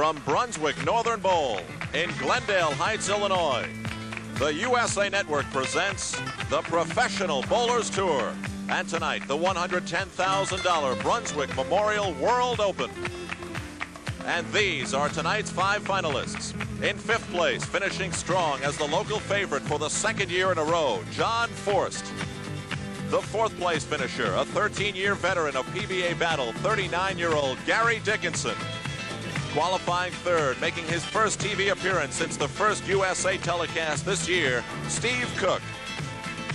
From Brunswick Northern Bowl in Glendale Heights, Illinois, the USA Network presents the Professional Bowlers Tour. And tonight, the $110,000 Brunswick Memorial World Open. And these are tonight's 5 finalists. In 5th place, finishing strong as the local favorite for the 2nd year in a row, John Forst. The 4th place finisher, a 13-year veteran of PBA battle, 39-year-old Gary Dickinson. Qualifying 3rd, making his first TV appearance since the first USA telecast this year, Steve Cook.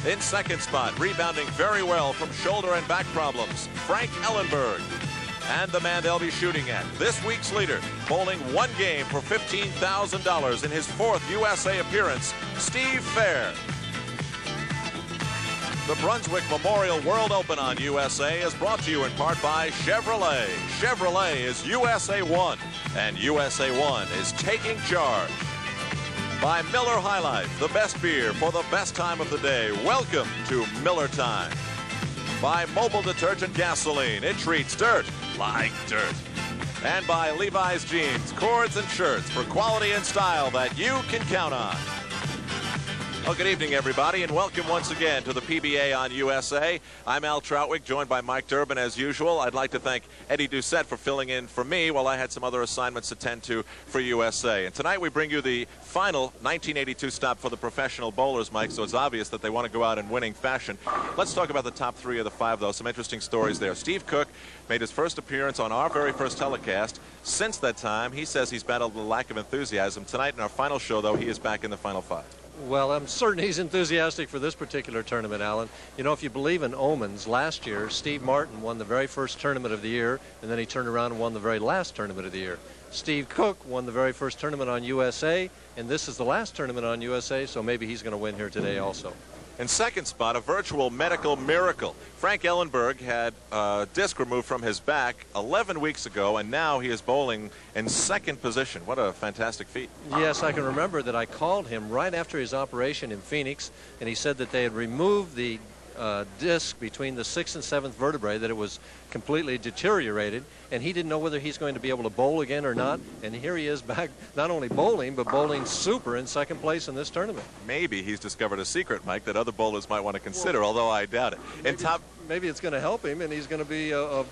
In 2nd spot, rebounding very well from shoulder and back problems, Frank Ellenburg. And the man they'll be shooting at, this week's leader, bowling 1 game for $15,000 in his 4th USA appearance, Steve Fehr. The Brunswick Memorial World Open on USA is brought to you in part by Chevrolet. Chevrolet is USA One, and USA One is taking charge. By Miller High Life, the best beer for the best time of the day. Welcome to Miller Time. By Mobile Detergent Gasoline, it treats dirt like dirt. And by Levi's Jeans, cords and shirts for quality and style that you can count on. Well, good evening, everybody, and welcome once again to the PBA on USA. I'm Al Troutwig, joined by Mike Durbin as usual. I'd like to thank Eddie Doucette for filling in for me while I had some other assignments to tend to for USA. And tonight we bring you the final 1982 stop for the professional bowlers, Mike, so it's obvious that they want to go out in winning fashion. Let's talk about the top 3 of the 5, though. Some interesting stories there. Steve Cook made his first appearance on our very first telecast. Since that time, he says he's battled the lack of enthusiasm. Tonight in our final show, though, he is back in the final 5. Well, I'm certain he's enthusiastic for this particular tournament, Alan. You know, if you believe in omens, last year, Steve Martin won the very first tournament of the year, and then he turned around and won the very last tournament of the year. Steve Cook won the very first tournament on USA, and this is the last tournament on USA, so maybe he's going to win here today also. In 2nd spot, a virtual medical miracle. Frank Ellenburg had a disc removed from his back 11 weeks ago, and now he is bowling in 2nd position. What a fantastic feat. Yes, I can remember that I called him right after his operation in Phoenix, and he said that they had removed the disc between the 6th and 7th vertebrae, that it was completely deteriorated, and he didn't know whether he's going to be able to bowl again or not. And here he is back, not only bowling, but bowling super in 2nd place in this tournament. Maybe he's discovered a secret, Mike, that other bowlers might want to consider, although I doubt it. Maybe it's going to help him, and he's going to be a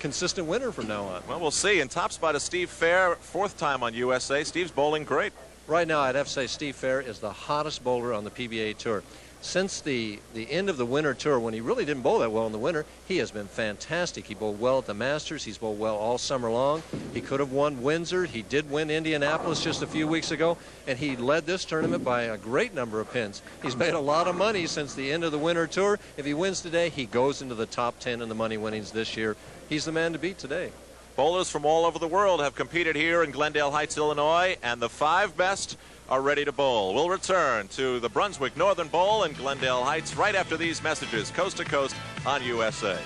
consistent winner from now on. Well, we'll see. In top spot is Steve Fehr, 4th time on USA. Steve's bowling great. Right now, I'd have to say Steve Fehr is the hottest bowler on the PBA Tour. Since the end of the winter tour, when he really didn't bowl that well in the winter, he has been fantastic. He bowled well at the Masters. He's bowled well all summer long. He could have won Windsor. He did win Indianapolis just a few weeks ago, and he led this tournament by a great number of pins. He's made a lot of money since the end of the winter tour. If he wins today, he goes into the top 10 in the money winnings this year. He's the man to beat today. Bowlers from all over the world have competed here in Glendale Heights, Illinois, and the 5 best are ready to bowl. We'll return to the Brunswick Northern Bowl in Glendale Heights right after these messages, coast to coast on USA.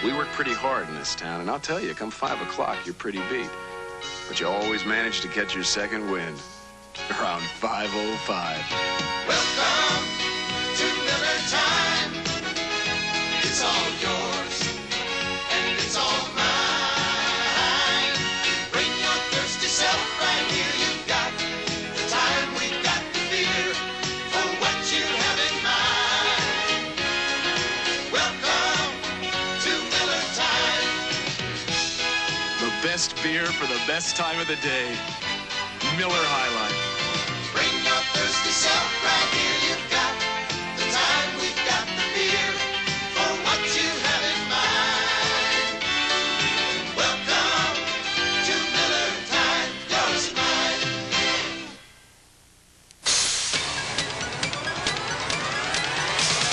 We work pretty hard in this town, and I'll tell you, come 5 o'clock, you're pretty beat. But you always manage to catch your 2nd wind around 5:05. Welcome to Miller Time. It's all yours, and it's all mine. Bring your thirsty self right here. You've got the time, we've got the beer for what you have in mind. Welcome to Miller Time. The best beer for the best time of the day. Miller High Life. Bring your thirsty self right here. You've got the time, we've got the beer for what you have in mind. Welcome to Miller Time, yours and mine.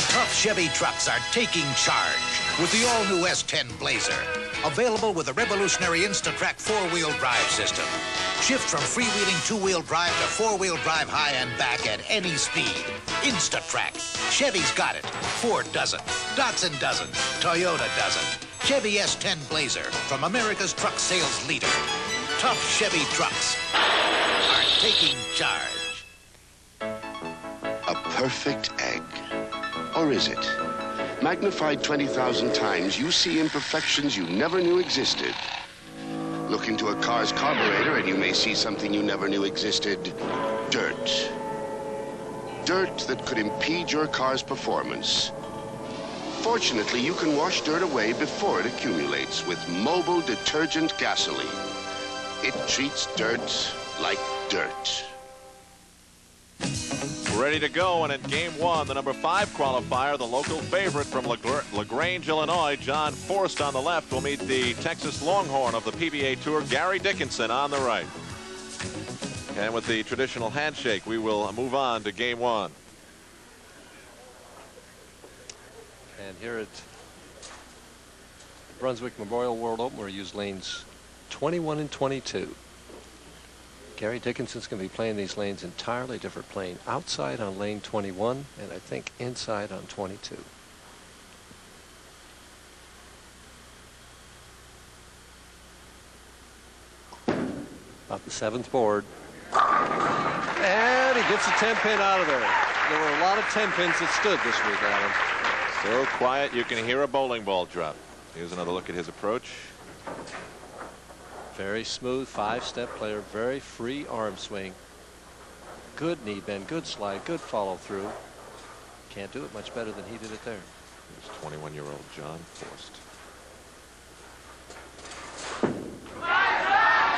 Tough Chevy trucks are taking charge with the all-new S10 Blazer. Available with a revolutionary Instatrack 4-wheel drive system. Shift from freewheeling 2-wheel drive to 4-wheel drive high and back at any speed. Instatrack. Chevy's got it. Ford doesn't. Datsun doesn't. Toyota doesn't. Chevy S10 Blazer from America's truck sales leader. Tough Chevy trucks are taking charge. A perfect egg. Or is it? Magnified 20,000 times, you see imperfections you never knew existed. Look into a car's carburetor and you may see something you never knew existed. Dirt. Dirt that could impede your car's performance. Fortunately, you can wash dirt away before it accumulates with mobile detergent gasoline. It treats dirt like dirt. Ready to go, and in game one, the number 5 qualifier, the local favorite from LaGrange, Illinois, John Forst on the left, will meet the Texas Longhorn of the PBA Tour, Gary Dickinson, on the right. And with the traditional handshake, we will move on to game one. And here at Brunswick Memorial World Open, we use lanes 21 and 22. Gary Dickinson's going to be playing these lanes entirely different, playing outside on lane 21 and I think inside on 22. About the 7th board. And he gets a 10-pin out of there. There were a lot of 10-pins that stood this week, Alan. So quiet you can hear a bowling ball drop. Here's another look at his approach. Very smooth 5-step player, very free arm swing. Good knee bend, good slide, good follow through. Can't do it much better than he did it there. Here's 21-year-old John Forst.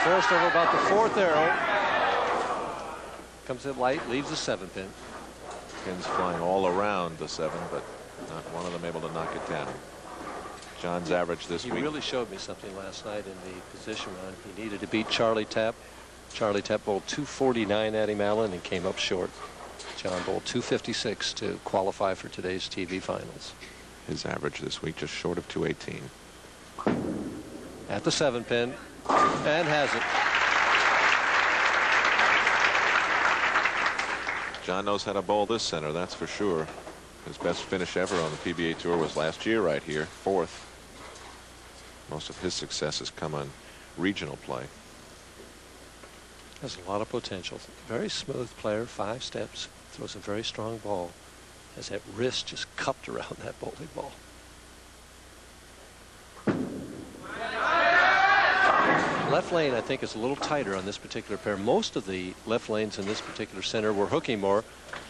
Forst over about the 4th arrow. Comes in light, leaves the 7-pin. Pins flying all around the 7, but not one of them able to knock it down. John's average this week. He really showed me something last night in the position run. He needed to beat Charlie Tapp. Charlie Tapp bowled 249 at him, Allen, and came up short. John bowled 256 to qualify for today's TV finals. His average this week just short of 218. At the 7-pin, and has it. John knows how to bowl this center, that's for sure. His best finish ever on the PBA Tour was last year right here, 4th. Most of his success has come on regional play. Has a lot of potential. Very smooth player, 5 steps, throws a very strong ball. Has that wrist just cupped around that bowling ball. Left lane, I think, is a little tighter on this particular pair. Most of the left lanes in this particular center were hooking more,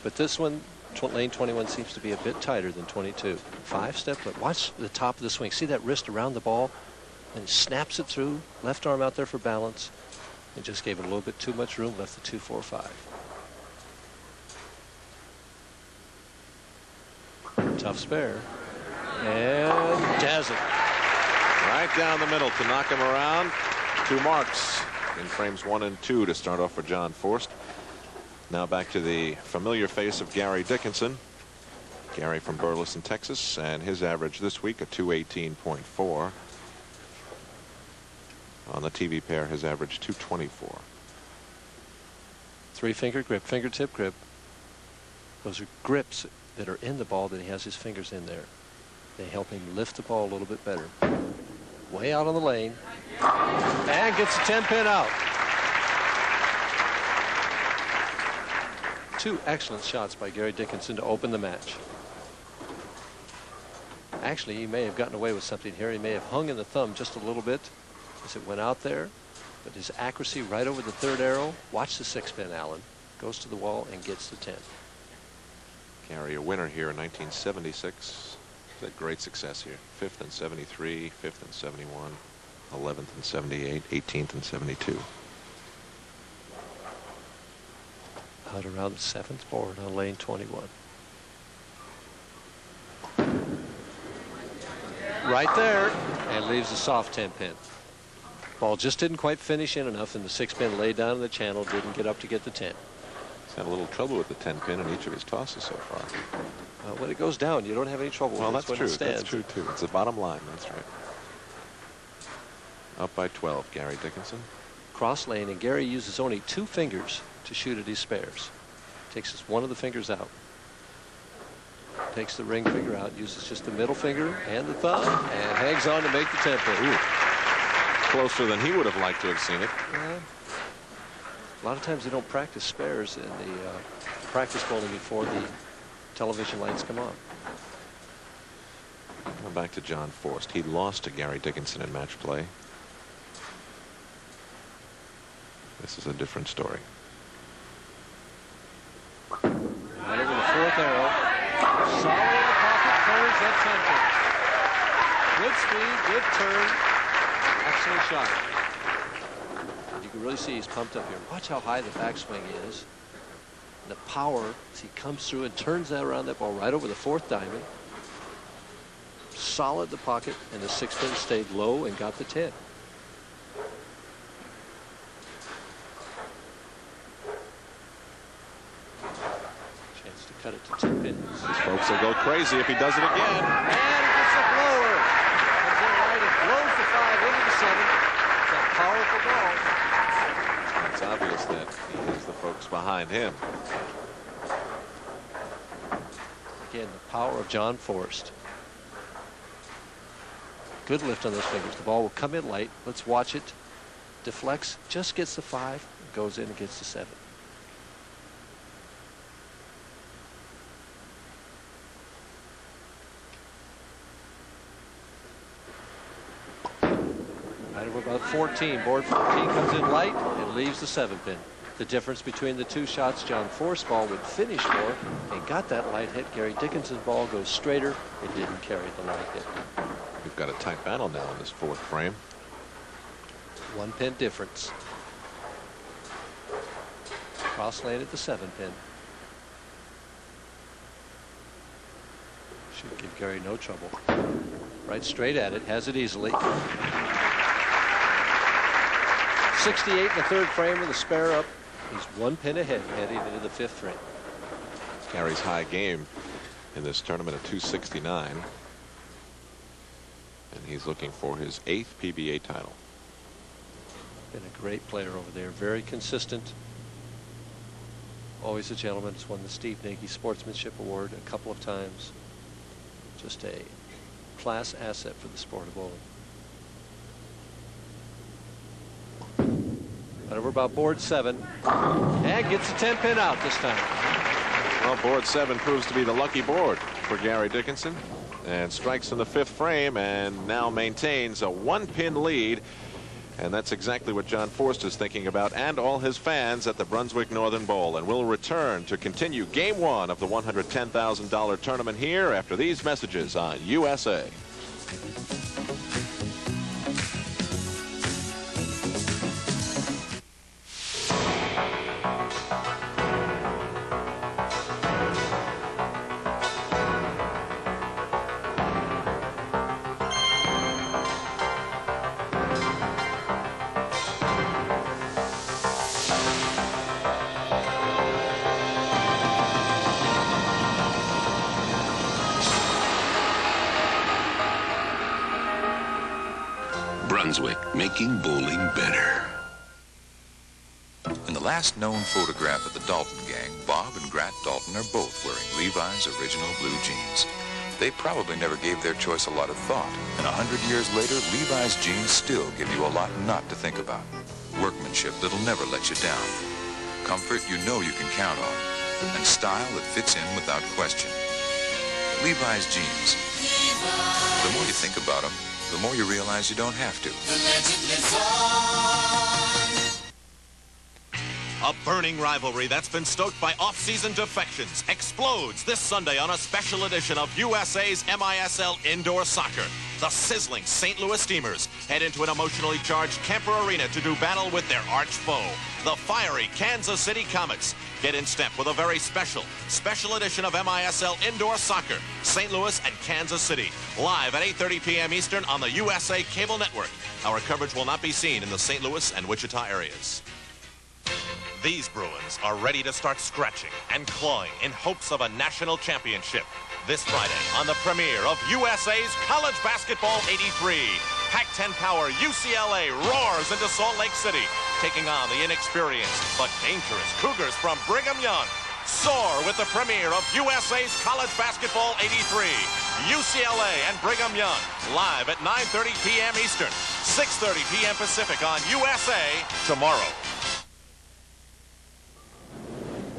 but this one, lane 21, seems to be a bit tighter than 22. 5-step, but watch the top of the swing. See that wrist around the ball? And snaps it through, left arm out there for balance, and just gave it a little bit too much room, left the 2-4-5. Tough spare, and does it. Right down the middle to knock him around. 2 marks in frames 1 and 2 to start off for John Forst. Now back to the familiar face of Gary Dickinson. Gary from Burleson, Texas, and his average this week, a 218.4. On the TV pair, his average 224. 3-finger grip, fingertip grip. Those are grips that are in the ball that he has his fingers in there. They help him lift the ball a little bit better. Way out on the lane. And gets the 10-pin out. 2 excellent shots by Gary Dickinson to open the match. Actually, he may have gotten away with something here. He may have hung in the thumb just a little bit as it went out there, but his accuracy right over the 3rd arrow. Watch the 6-pin, Allen. Goes to the wall and gets the 10. Gary, a winner here in 1976. Had great success here. 5th in 73, 5th in 71, 11th in 78, 18th in 72. Out around the 7th board on lane 21. Right there, and leaves a soft 10-pin. Ball just didn't quite finish in enough, and the 6-pin laid down in the channel, didn't get up to get the 10. He's had a little trouble with the 10-pin in each of his tosses so far. When it goes down, you don't have any trouble. Well, with that's true. That's true, too. It's the bottom line. That's right. Up by 12, Gary Dickinson. Cross lane, and Gary uses only 2 fingers to shoot at his spares. Takes just one of the fingers out. Takes the ring finger out, uses just the middle finger and the thumb, and hangs on to make the 10-pin. Closer than he would have liked to have seen it. A lot of times they don't practice spares in the practice bowling before the television lights come on. Going back to John Forst. He lost to Gary Dickinson in match play. This is a different story. Right over the fourth arrow. Solid in the pocket, turns that 10 pin. Good speed, good turn. Excellent shot. You can really see he's pumped up here. Watch how high the backswing is. The power as he comes through and turns that around that ball right over the fourth diamond. Solid the pocket, and the 6 pin stayed low and got the 10. Chance to cut it to 2 pins. These folks will go crazy if he does it again. And he gets a blower. Comes in right and blows the 5 into the 7. It's a powerful ball. It's obvious that he has the folks behind him. Again, the power of John Forst. Good lift on those fingers. The ball will come in light. Let's watch it. Deflects, just gets the 5, goes in and gets the 7. Right over about 14. Board 14 comes in light and leaves the 7 pin. The difference between the two shots, John Forst's ball would finish for and got that light hit. Gary Dickinson's ball goes straighter. It didn't carry the light hit. We've got a tight battle now in this 4th frame. 1 pin difference. Cross lane at the 7 pin. Should give Gary no trouble. Right straight at it, has it easily. 68 in the 3rd frame with a spare up. He's 1 pin ahead heading into the 5th frame. Gary's high game in this tournament at 269. And he's looking for his 8th PBA title. Been a great player over there, very consistent. Always a gentleman. Has won the Steve Nagy Sportsmanship Award a couple of times. Just a class asset for the sport of bowling. Right over about board 7. And gets a 10 pin out this time. Well, board 7 proves to be the lucky board for Gary Dickinson. And strikes in the 5th frame and now maintains a 1 pin lead. And that's exactly what John Forst is thinking about, and all his fans at the Brunswick Northern Bowl. And we'll return to continue game 1 of the $110,000 tournament here after these messages on USA. Brunswick, making bowling better. In the last known photograph of the Dalton gang, Bob and Grat Dalton are both wearing Levi's original blue jeans. They probably never gave their choice a lot of thought, and 100 years later, Levi's jeans still give you a lot not to think about. Workmanship that'll never let you down. Comfort you know you can count on, and style that fits in without question. Levi's jeans. The more you think about them, the more you realize you don't have to. The legend lives on. A burning rivalry that's been stoked by off-season defections explodes this Sunday on a special edition of USA's MISL Indoor Soccer. The sizzling St. Louis Steamers head into an emotionally charged Kemper Arena to do battle with their arch foe, the fiery Kansas City Comets. Get in step with a very special edition of MISL Indoor Soccer, St. Louis and Kansas City, live at 8:30 p.m. Eastern on the USA Cable Network. Our coverage will not be seen in the St. Louis and Wichita areas. These Bruins are ready to start scratching and clawing in hopes of a national championship. This Friday on the premiere of USA's College Basketball 83. Pac-10 power UCLA roars into Salt Lake City, taking on the inexperienced but dangerous Cougars from Brigham Young. Soar with the premiere of USA's College Basketball 83. UCLA and Brigham Young, live at 9:30 p.m. Eastern, 6:30 p.m. Pacific on USA tomorrow.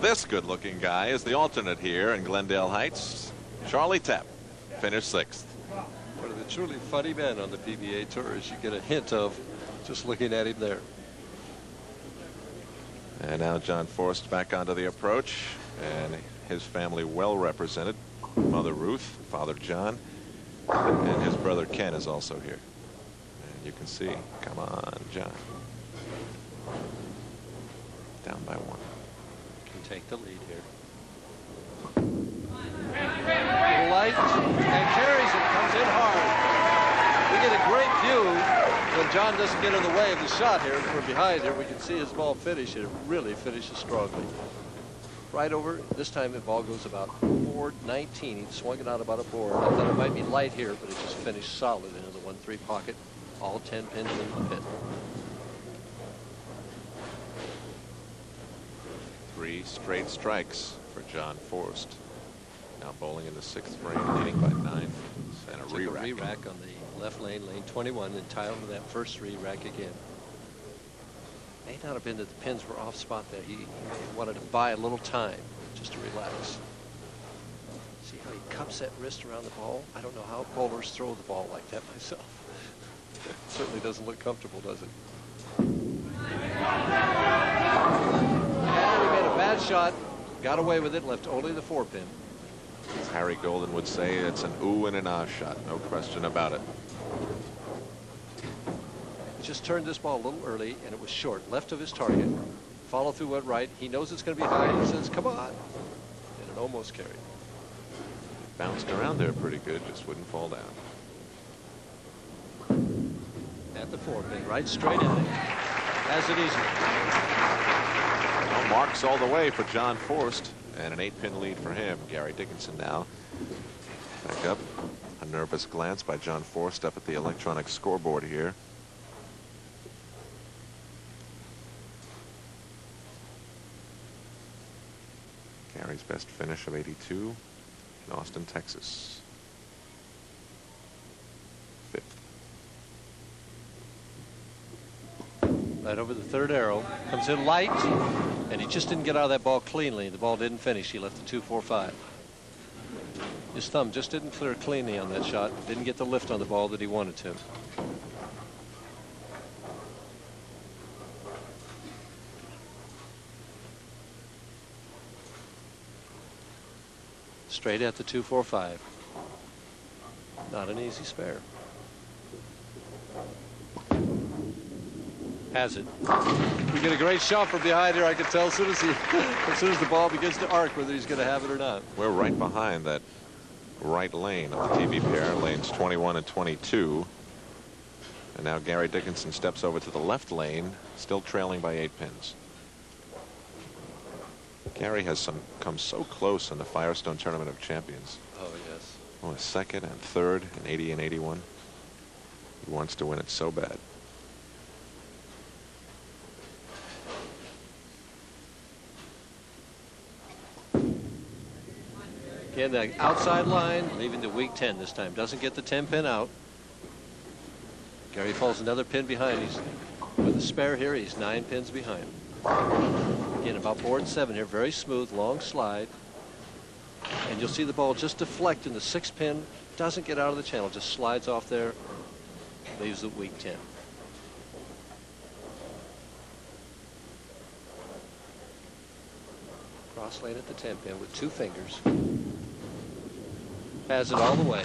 This good-looking guy is the alternate here in Glendale Heights. Charlie Tepp finished 6th. One of the truly funny men on the PBA Tour, as you get a hint of just looking at him there. And now John Forst back onto the approach, and his family well represented. Mother Ruth, Father John, and his brother Ken is also here. And you can see, come on, John. Down by 1. Can take the lead here. Light and carries it, comes in hard. We get a great view when John doesn't get in the way of the shot here. From behind here, we can see his ball finish. It really finishes strongly. Right over, this time the ball goes about 419. He swung it out about a board. I thought it might be light here, but it just finished solid into the 1-3 pocket. All 10 pins in the pit. 3 straight strikes for John Forst. Now bowling in the 6th frame, leading by 9. And a re-rack on the left lane, lane 21, and tie over that first re-rack again. May not have been that the pins were off spot there. He may have wanted to buy a little time just to relax. See how he cups that wrist around the ball? I don't know how bowlers throw the ball like that myself. It certainly doesn't look comfortable, does it? And he made a bad shot, got away with it, left only the 4-pin. As Harry Golden would say, it's an ooh and an ah shot, no question about it. He just turned this ball a little early, and it was short, left of his target. Follow through went right. He knows it's going to be high. He says, come on. And it almost carried. Bounced around there pretty good, just wouldn't fall down. At the 4-pin, right straight in it. Has it easy. Well, marks all the way for John Forst, and an 8-pin lead for him. Gary Dickinson now back up. A nervous glance by John Forst up at the electronic scoreboard here. Gary's best finish of 82 in Austin, Texas. 5th. Right over the 3rd arrow. Comes in light, and he just didn't get out of that ball cleanly. The ball didn't finish. He left the 2-4-5. His thumb just didn't clear cleanly on that shot. Didn't get the lift on the ball that he wanted to. Straight at the 2-4-5. Not an easy spare. Has it. We get a great shot from behind here. I can tell as soon as the ball begins to arc whether he's going to have it or not. We're right behind that right lane of the TV pair, lanes 21 and 22. And now Gary Dickinson steps over to the left lane, still trailing by 8 pins. Gary has come so close in the Firestone Tournament of Champions. Oh, yes. Well, 2nd and 3rd in 80 and 81. He wants to win it so bad. Again, the outside line, leaving the weak 10 this time. Doesn't get the 10-pin out. Gary falls another pin behind. He's with a spare here. He's 9 pins behind. Again, about board 7 here. Very smooth, long slide. And you'll see the ball just deflect in the 6th pin. Doesn't get out of the channel. Just slides off there. Leaves the weak 10. Cross lane at the 10-pin with 2 fingers. Has it all the way.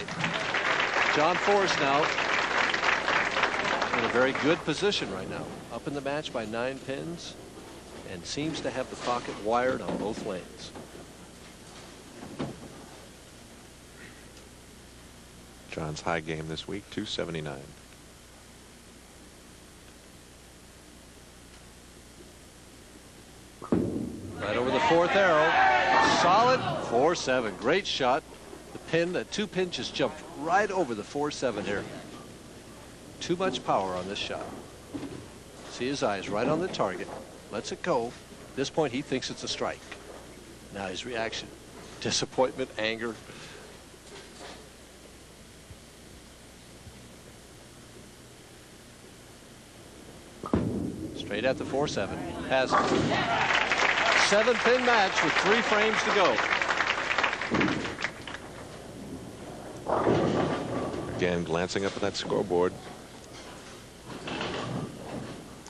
John Forst now in a very good position right now. Up in the match by 9 pins and seems to have the pocket wired on both lanes. John's high game this week, 279. Right over the 4th arrow. Solid 4-7. Great shot. The pin, that 2-pin just jumped right over the 4-7 here. Too much power on this shot. See his eyes right on the target. Lets it go. At this point, he thinks it's a strike. Now his reaction. Disappointment, anger. Straight at the 4-7. Has it. 7-pin match with 3 frames to go. Again, glancing up at that scoreboard.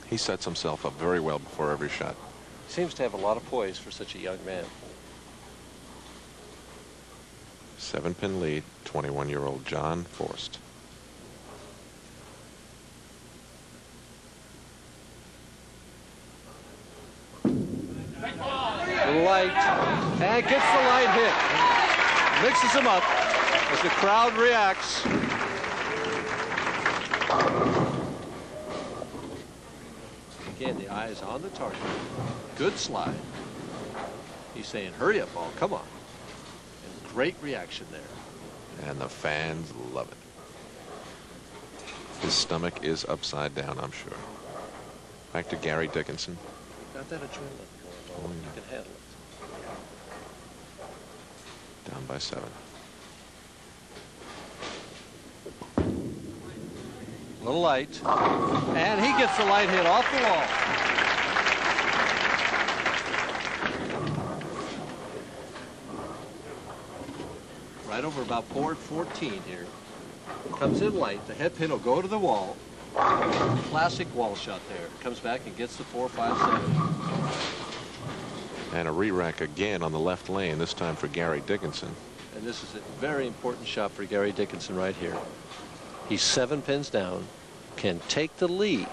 He sets himself up very well before every shot. Seems to have a lot of poise for such a young man. 7-pin lead, 21-year-old John Forst. Light, and gets the light hit. Mixes him up as the crowd reacts. Again, the eye is on the target. Good slide. He's saying, hurry up, ball, come on. And great reaction there. And the fans love it. His stomach is upside down, I'm sure. Back to Gary Dickinson. Got that adrenaline going on. You can handle it. Down by 7. Little light. And he gets the light hit off the wall. Right over about board 14 here. Comes in light. The head pin will go to the wall. Classic wall shot there. Comes back and gets the 4-5-7. And a re-rack again on the left lane, this time for Gary Dickinson. And this is a very important shot for Gary Dickinson right here. He's 7 pins down, can take the lead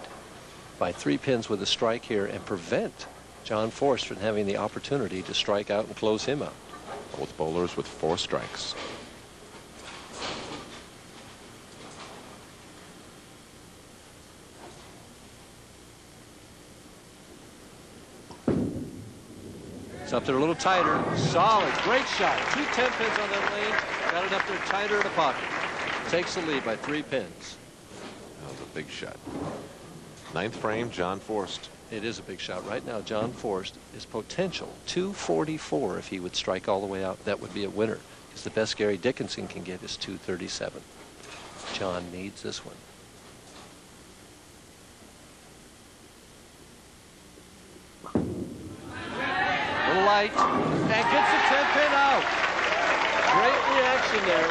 by 3 pins with a strike here and prevent John Forst from having the opportunity to strike out and close him out. Both bowlers with 4 strikes. It's up there a little tighter. Solid. Great shot. 2 10 pins on that lane. Got it up there tighter in the pocket. Takes the lead by 3 pins. That was a big shot. 9th frame, John Forst. It is a big shot. Right now, John Forst is potential 244 if he would strike all the way out. That would be a winner. Because the best Gary Dickinson can get is 237. John needs this one. Light and gets the 10-pin out. Great reaction there.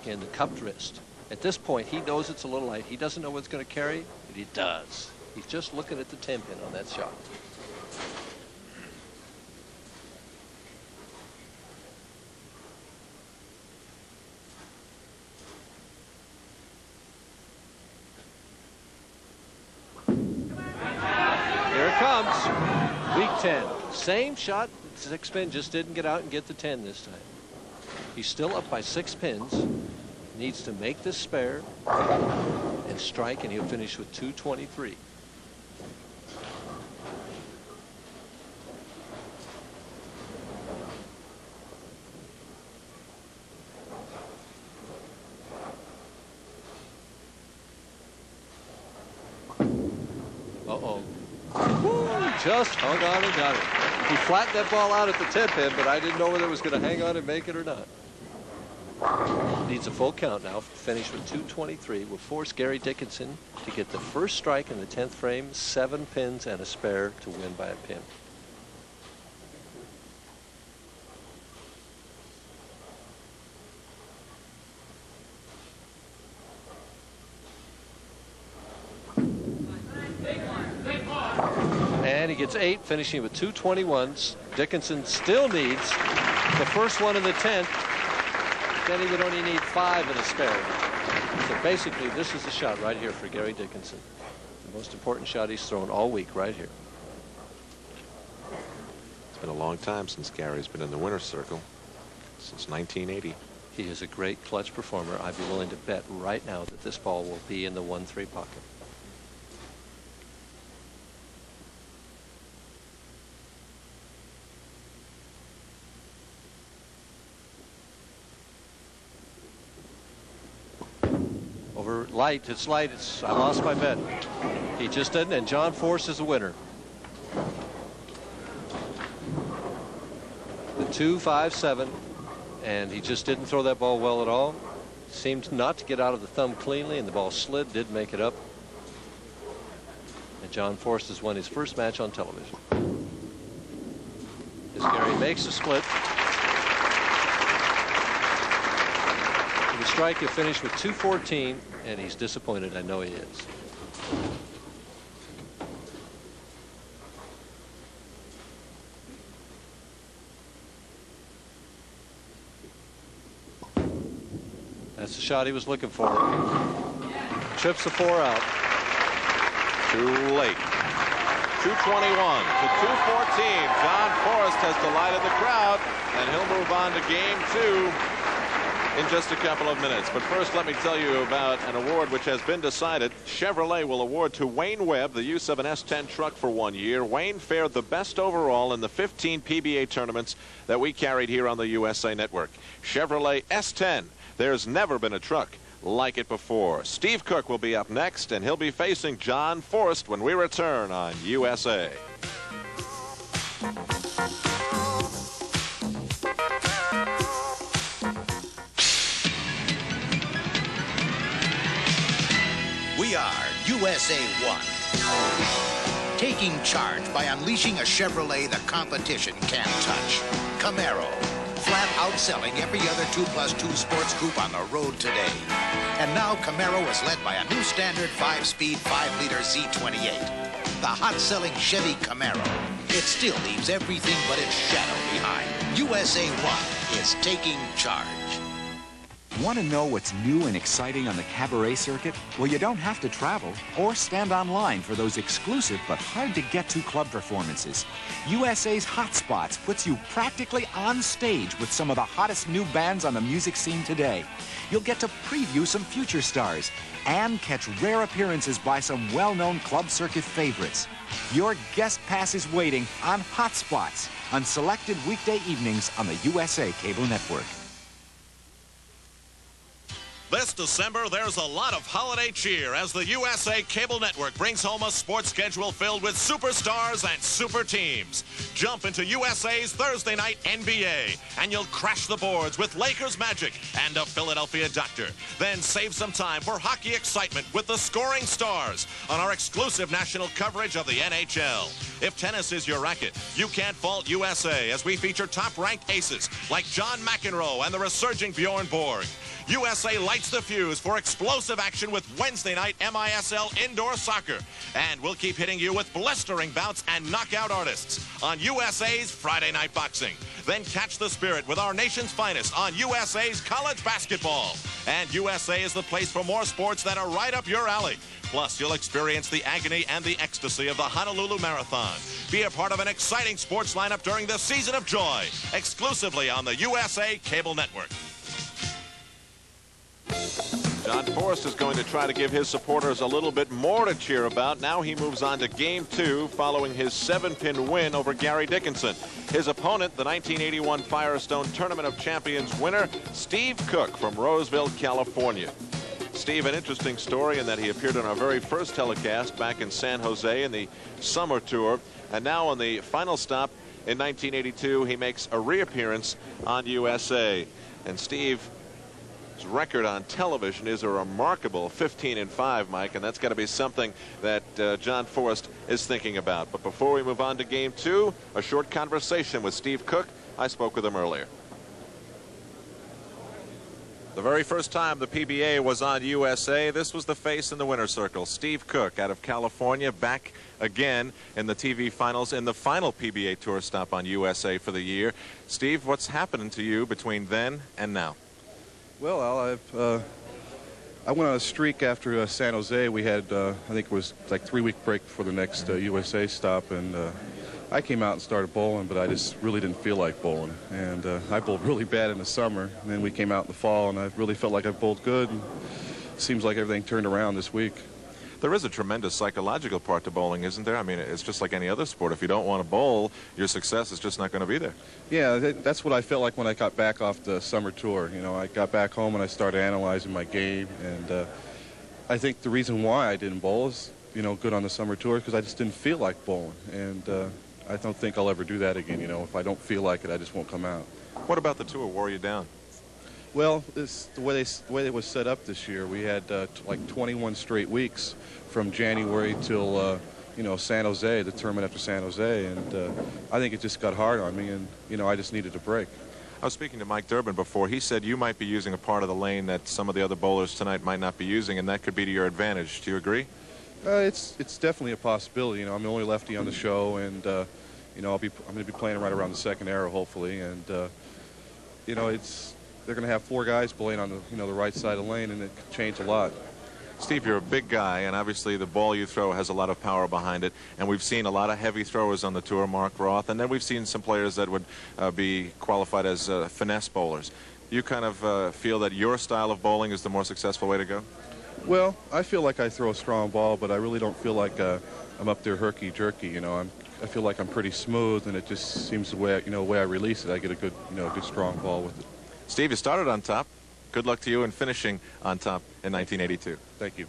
Again, the cupped wrist. At this point, he knows it's a little light. He doesn't know what's going to carry, but he does. He's just looking at the 10-pin on that shot. Weak 10. Same shot. 6 pin, just didn't get out and get the 10 this time. He's still up by 6 pins. Needs to make this spare and strike, and he'll finish with 223. Uh-oh. Just hung on and got it. He flattened that ball out at the 10 pin, but I didn't know whether it was going to hang on and make it or not. Needs a full count now. Finish with 223. Will force Gary Dickinson to get the first strike in the 10th frame, 7 pins and a spare to win by a pin. And he gets 8, finishing with 221s. Dickinson still needs the first one in the 10th. Then he would only need 5 in a spare. So basically, this is the shot right here for Gary Dickinson. The most important shot he's thrown all week right here. It's been a long time since Gary's been in the winner's circle, since 1980. He is a great clutch performer. I'd be willing to bet right now that this ball will be in the 1-3 pocket. Over light, it's light, I lost my bet. He just didn't, and John Forst is the winner. The 2-5-7, and he just didn't throw that ball well at all. Seemed not to get out of the thumb cleanly, and the ball slid, did make it up. And John Forst has won his first match on television. As Gary makes a split. With a strike, he'll finish with 214, and he's disappointed. I know he is. That's the shot he was looking for. Chips the 4 out. Too late. 221 to 214. John Forst has delighted the crowd, and he'll move on to game 2 in just a couple of minutes. But first, let me tell you about an award which has been decided. Chevrolet will award to Wayne Webb the use of an S10 truck for 1 year. Wayne fared the best overall in the 15 PBA tournaments that we carried here on the USA Network. Chevrolet S10. There's never been a truck like it before. Steve Cook will be up next, and he'll be facing John Forst when we return on USA. We are USA 1. Taking charge by unleashing a Chevrolet the competition can't touch. Camaro. Flat outselling every other 2+2 sports coupe on the road today. And now Camaro is led by a new standard 5-speed 5-liter Z28. The hot-selling Chevy Camaro. It still leaves everything but its shadow behind. USA 1 is taking charge. Want to know what's new and exciting on the cabaret circuit? Well, you don't have to travel or stand online for those exclusive but hard-to-get-to club performances. USA's Hot Spots puts you practically on stage with some of the hottest new bands on the music scene today. You'll get to preview some future stars and catch rare appearances by some well-known club circuit favorites. Your guest pass is waiting on Hot Spots on selected weekday evenings on the USA Cable Network. This December, there's a lot of holiday cheer as the USA Cable Network brings home a sports schedule filled with superstars and super teams. Jump into USA's Thursday night NBA, and you'll crash the boards with Lakers Magic and a Philadelphia Doctor. Then save some time for hockey excitement with the Scoring Stars on our exclusive national coverage of the NHL. If tennis is your racket, you can't fault USA as we feature top-ranked aces like John McEnroe and the resurging Bjorn Borg. USA lights the fuse for explosive action with Wednesday night MISL indoor soccer. And we'll keep hitting you with blistering bouts and knockout artists on USA's Friday night boxing. Then catch the spirit with our nation's finest on USA's college basketball. And USA is the place for more sports that are right up your alley. Plus, you'll experience the agony and the ecstasy of the Honolulu Marathon. Be a part of an exciting sports lineup during the Season of Joy, exclusively on the USA Cable Network. John Forst is going to try to give his supporters a little bit more to cheer about. Now he moves on to Game 2 following his 7-pin win over Gary Dickinson. His opponent, the 1981 Firestone Tournament of Champions winner, Steve Cook from Roseville, California. Steve, an interesting story in that he appeared on our very first telecast back in San Jose in the summer tour. And now on the final stop in 1982, he makes a reappearance on USA. And Steve, his record on television is a remarkable 15-5, Mike, and that's got to be something that John Forst is thinking about. But before we move on to Game 2, a short conversation with Steve Cook. I spoke with him earlier. The very first time the PBA was on USA, this was the face in the winner's circle. Steve Cook out of California, back again in the TV finals in the final PBA Tour stop on USA for the year. Steve, what's happening to you between then and now? Well, Al, I went on a streak after San Jose. We had, I think it was like 3-week break before the next USA stop, and I came out and started bowling, but I just really didn't feel like bowling. And I bowled really bad in the summer, and then we came out in the fall, and I really felt like I bowled good. And it seems like everything turned around this week. There is a tremendous psychological part to bowling, isn't there? I mean, it's just like any other sport. If you don't want to bowl, your success is just not going to be there. Yeah, that's what I felt like when I got back off the summer tour. You know, I got back home and I started analyzing my game, and I think the reason why I didn't bowl is, you know, good on the summer tour, because I just didn't feel like bowling, and I don't think I'll ever do that again. You know, if I don't feel like it, I just won't come out. What about the tour wore you down? Well, the way it was set up this year, we had like 21 straight weeks from January till San Jose, the tournament after San Jose, and I think it just got hard on me, and I just needed a break. I was speaking to Mike Durbin before. He said you might be using a part of the lane that some of the other bowlers tonight might not be using, and that could be to your advantage. Do you agree? It's definitely a possibility. I'm the only lefty on the show, and I'm going to be playing right around the second arrow, hopefully, and they're going to have 4 guys playing on the the right side of the lane, and it could change a lot. Steve, you're a big guy, and obviously the ball you throw has a lot of power behind it. And we've seen a lot of heavy throwers on the tour, Mark Roth, and then we've seen some players that would be qualified as finesse bowlers. You kind of feel that your style of bowling is the more successful way to go? Well, I feel like I throw a strong ball, but I really don't feel like I'm up there herky-jerky. I feel like I'm pretty smooth, and it just seems the way I release it, I get a good, good strong ball with it. Steve, you started on top. Good luck to you in finishing on top in 1982. Thank you.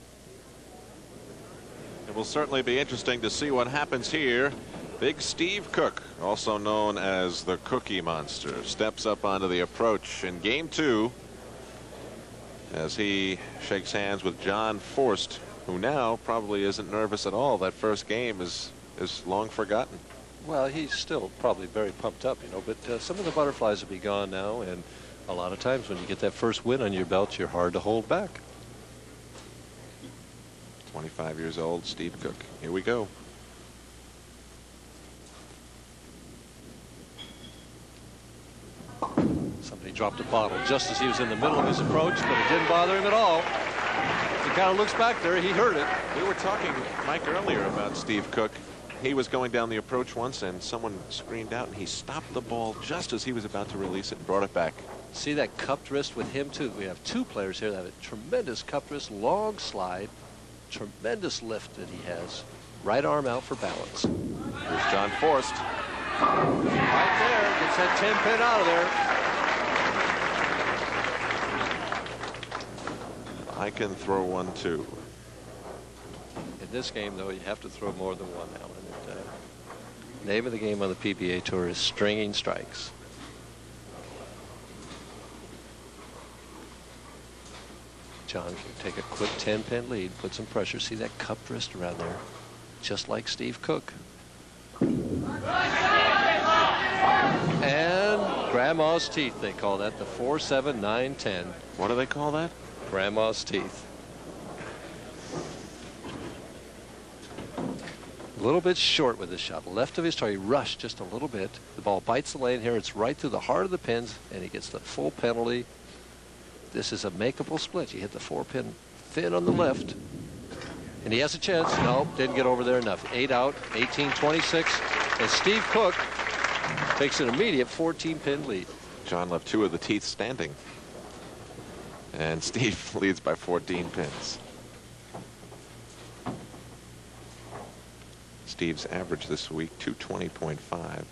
It will certainly be interesting to see what happens here. Big Steve Cook, also known as the Cookie Monster, steps up onto the approach in Game 2 as he shakes hands with John Forst, who now probably isn't nervous at all. That first game is long forgotten. Well, he's still probably very pumped up, but some of the butterflies will be gone now, and a lot of times when you get that first win on your belt, you're hard to hold back. 25 years old, Steve Cook. Here we go. Somebody dropped a bottle just as he was in the middle of his approach, but it didn't bother him at all. He kind of looks back there. He heard it. We were talking, Mike, earlier about Steve Cook. He was going down the approach once, and someone screamed out, and he stopped the ball just as he was about to release it and brought it back. See that cupped wrist with him, too. We have 2 players here that have a tremendous cupped wrist, long slide, tremendous lift that he has. Right arm out for balance. Here's John Forst. Right there. Gets that 10-pin out of there. I can throw one, too. In this game, though, you have to throw more than one, Alan. Name of the game on the PBA Tour is stringing strikes. John can take a quick 10-pin lead, put some pressure. See that cupped wrist around there, just like Steve Cook. And Grandma's teeth, they call that, the 4-7-9-10. What do they call that? Grandma's teeth. A little bit short with the shot. Left of his target, he rushed just a little bit. The ball bites the lane here. It's right through the heart of the pins, and he gets the full penalty. This is a makeable split. You hit the 4-pin thin on the left, and he has a chance. No, didn't get over there enough. 8 out, 18-26, and Steve Cook takes an immediate 14-pin lead. John left 2 of the teeth standing, and Steve leads by 14 pins. Steve's average this week, 220.5.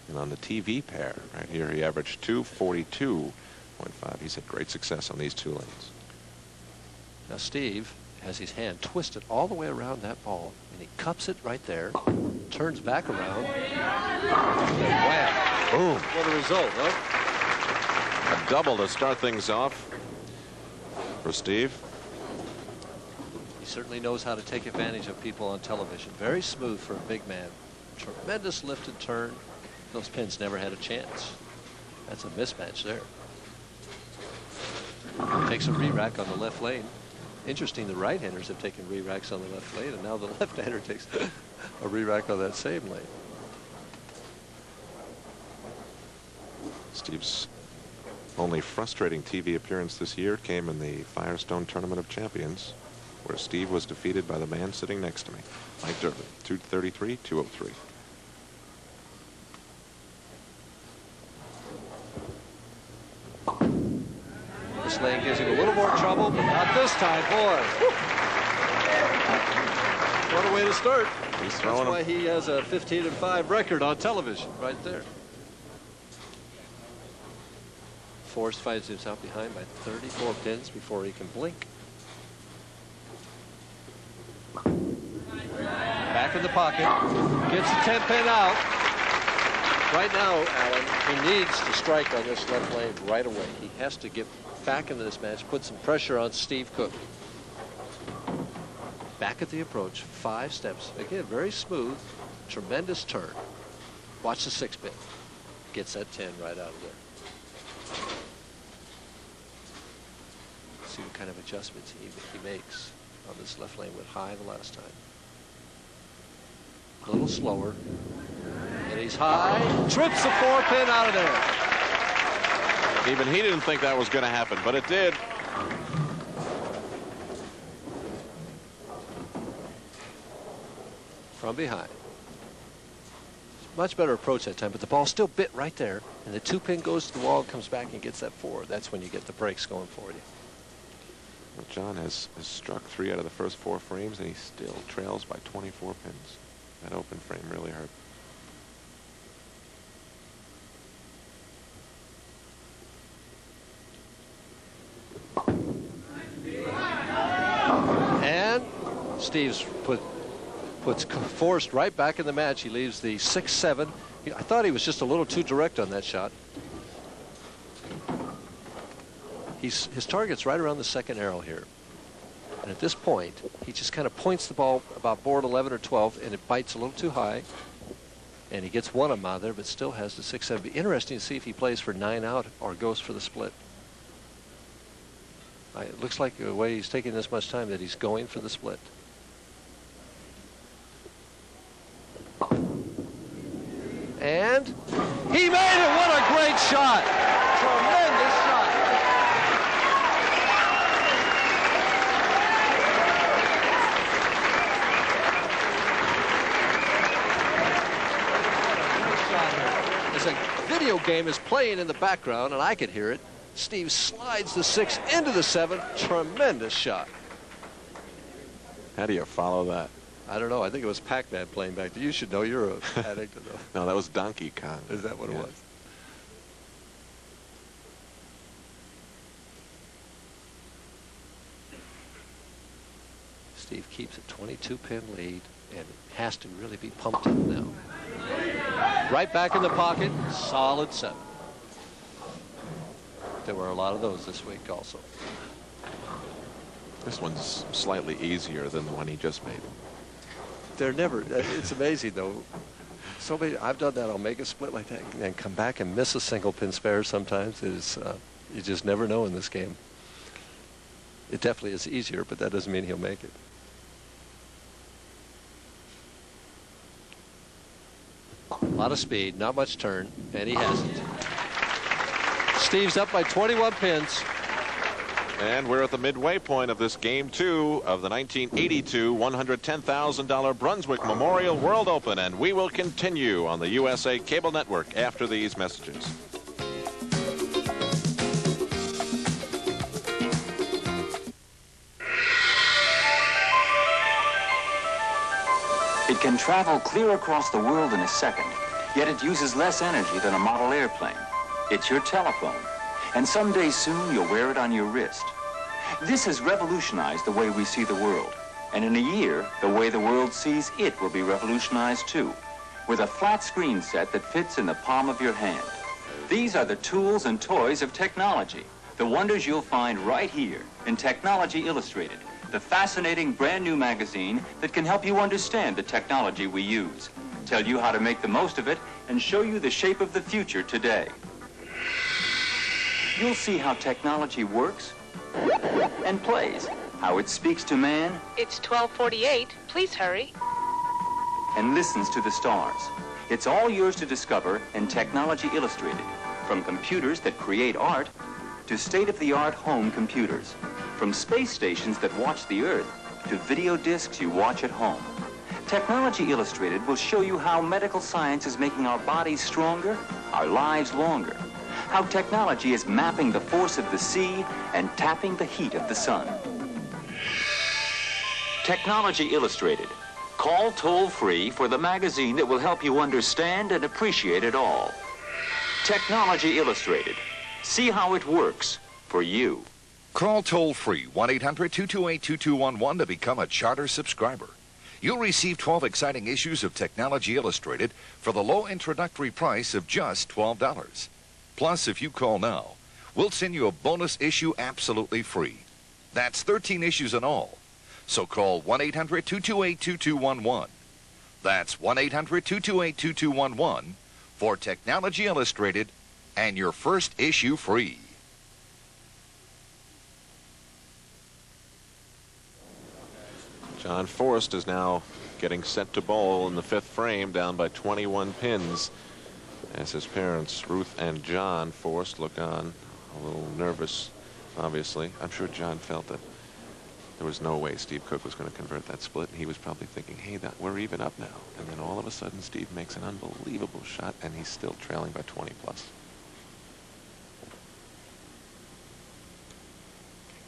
And on the TV pair, right here, he averaged 242.5. He's had great success on these 2 lanes. Now, Steve has his hand twisted all the way around that ball, and he cups it right there, turns back around. Wham! Boom. What a result, huh? A double to start things off for Steve. He certainly knows how to take advantage of people on television. Very smooth for a big man. Tremendous lifted turn. Those pins never had a chance. That's a mismatch there. Takes a re-rack on the left lane. Interesting, the right-handers have taken re-racks on the left lane, and now the left-hander takes a re-rack on that same lane. Steve's only frustrating TV appearance this year came in the Firestone Tournament of Champions, where Steve was defeated by the man sitting next to me, Mike Durbin, 233-203. This lane gives him a little more trouble, but not this time, boy. What a way to start. He's throwing That's why he has a 15-5 record on television right there. Forst finds himself behind by 34 pins before he can blink. Back in the pocket, gets the 10-pin out. Right now, Alan, he needs to strike on this left lane right away. He has to get back into this match, put some pressure on Steve Cook. Back at the approach, 5 steps. Again, very smooth, tremendous turn. Watch the 6-pin. Gets that 10 right out of there. See what kind of adjustments he makes on this left lane. Went high the last time. A little slower. And he's high. Trips the 4-pin out of there. Even he didn't think that was going to happen, but it did. From behind. Much better approach that time, but the ball still bit right there, and the 2-pin goes to the wall and comes back and gets that 4. That's when you get the breaks going for you. Well, John has struck 3 out of the first 4 frames, and he still trails by 24 pins. That open frame really hurt. And Steve's puts Forst right back in the match. He leaves the 6-7. I thought he was just a little too direct on that shot. His target's right around the 2nd arrow here. And at this point, he just kind of points the ball about board 11 or 12, and it bites a little too high. And he gets one of them out there, but still has the 6-7. It'd be interesting to see if he plays for 9 out or goes for the split. It looks like the way he's taking this much time that he's going for the split. And he made it. What a great shot. Tremendous shot. As a video game is playing in the background, and I could hear it, Steve slides the 6 into the 7. Tremendous shot. How do you follow that? I don't know. I think it was Pac-Man playing back there. You should know. You're an addict. No, that was Donkey Kong. Is that what it was? Steve keeps a 22-pin lead and has to really be pumped up now. Right back in the pocket. Solid 7. There were a lot of those this week also. This one's slightly easier than the one he just made. They're never, it's amazing though. So many, I've done that. I'll make a split like that and come back and miss a single pin spare sometimes. It's, you just never know in this game. It definitely is easier, but that doesn't mean he'll make it. A lot of speed, not much turn, and he hasn't. Steve's up by 21 pins. And we're at the midway point of this game 2 of the 1982 $110,000 Brunswick Memorial World Open, and we will continue on the USA Cable Network after these messages. It can travel clear across the world in a second, yet it uses less energy than a model airplane. It's your telephone, and someday soon you'll wear it on your wrist. This has revolutionized the way we see the world, and in a year, the way the world sees it will be revolutionized too, with a flat screen set that fits in the palm of your hand. These are the tools and toys of technology, the wonders you'll find right here in Technology Illustrated, the fascinating brand new magazine that can help you understand the technology we use, tell you how to make the most of it, and show you the shape of the future today. You'll see how technology works and plays, how it speaks to man. It's 12:48. Please hurry. And listens to the stars. It's all yours to discover in Technology Illustrated, from computers that create art to state-of-the-art home computers, from space stations that watch the Earth to video discs you watch at home. Technology Illustrated will show you how medical science is making our bodies stronger, our lives longer, how technology is mapping the force of the sea and tapping the heat of the sun. Technology Illustrated. Call toll-free for the magazine that will help you understand and appreciate it all. Technology Illustrated. See how it works for you. Call toll-free 1-800-228-2211 to become a charter subscriber. You'll receive 12 exciting issues of Technology Illustrated for the low introductory price of just $12. Plus, if you call now, we'll send you a bonus issue absolutely free. That's 13 issues in all. So call 1-800-228-2211. That's 1-800-228-2211 for Technology Illustrated and your first issue free. John Forst is now getting set to bowl in the 5th frame, down by 21 pins, as his parents, Ruth and John Forst, look on, a little nervous, obviously. I'm sure John felt that there was no way Steve Cook was going to convert that split. He was probably thinking, hey, we're even up now. And then all of a sudden, Steve makes an unbelievable shot, and he's still trailing by 20 plus.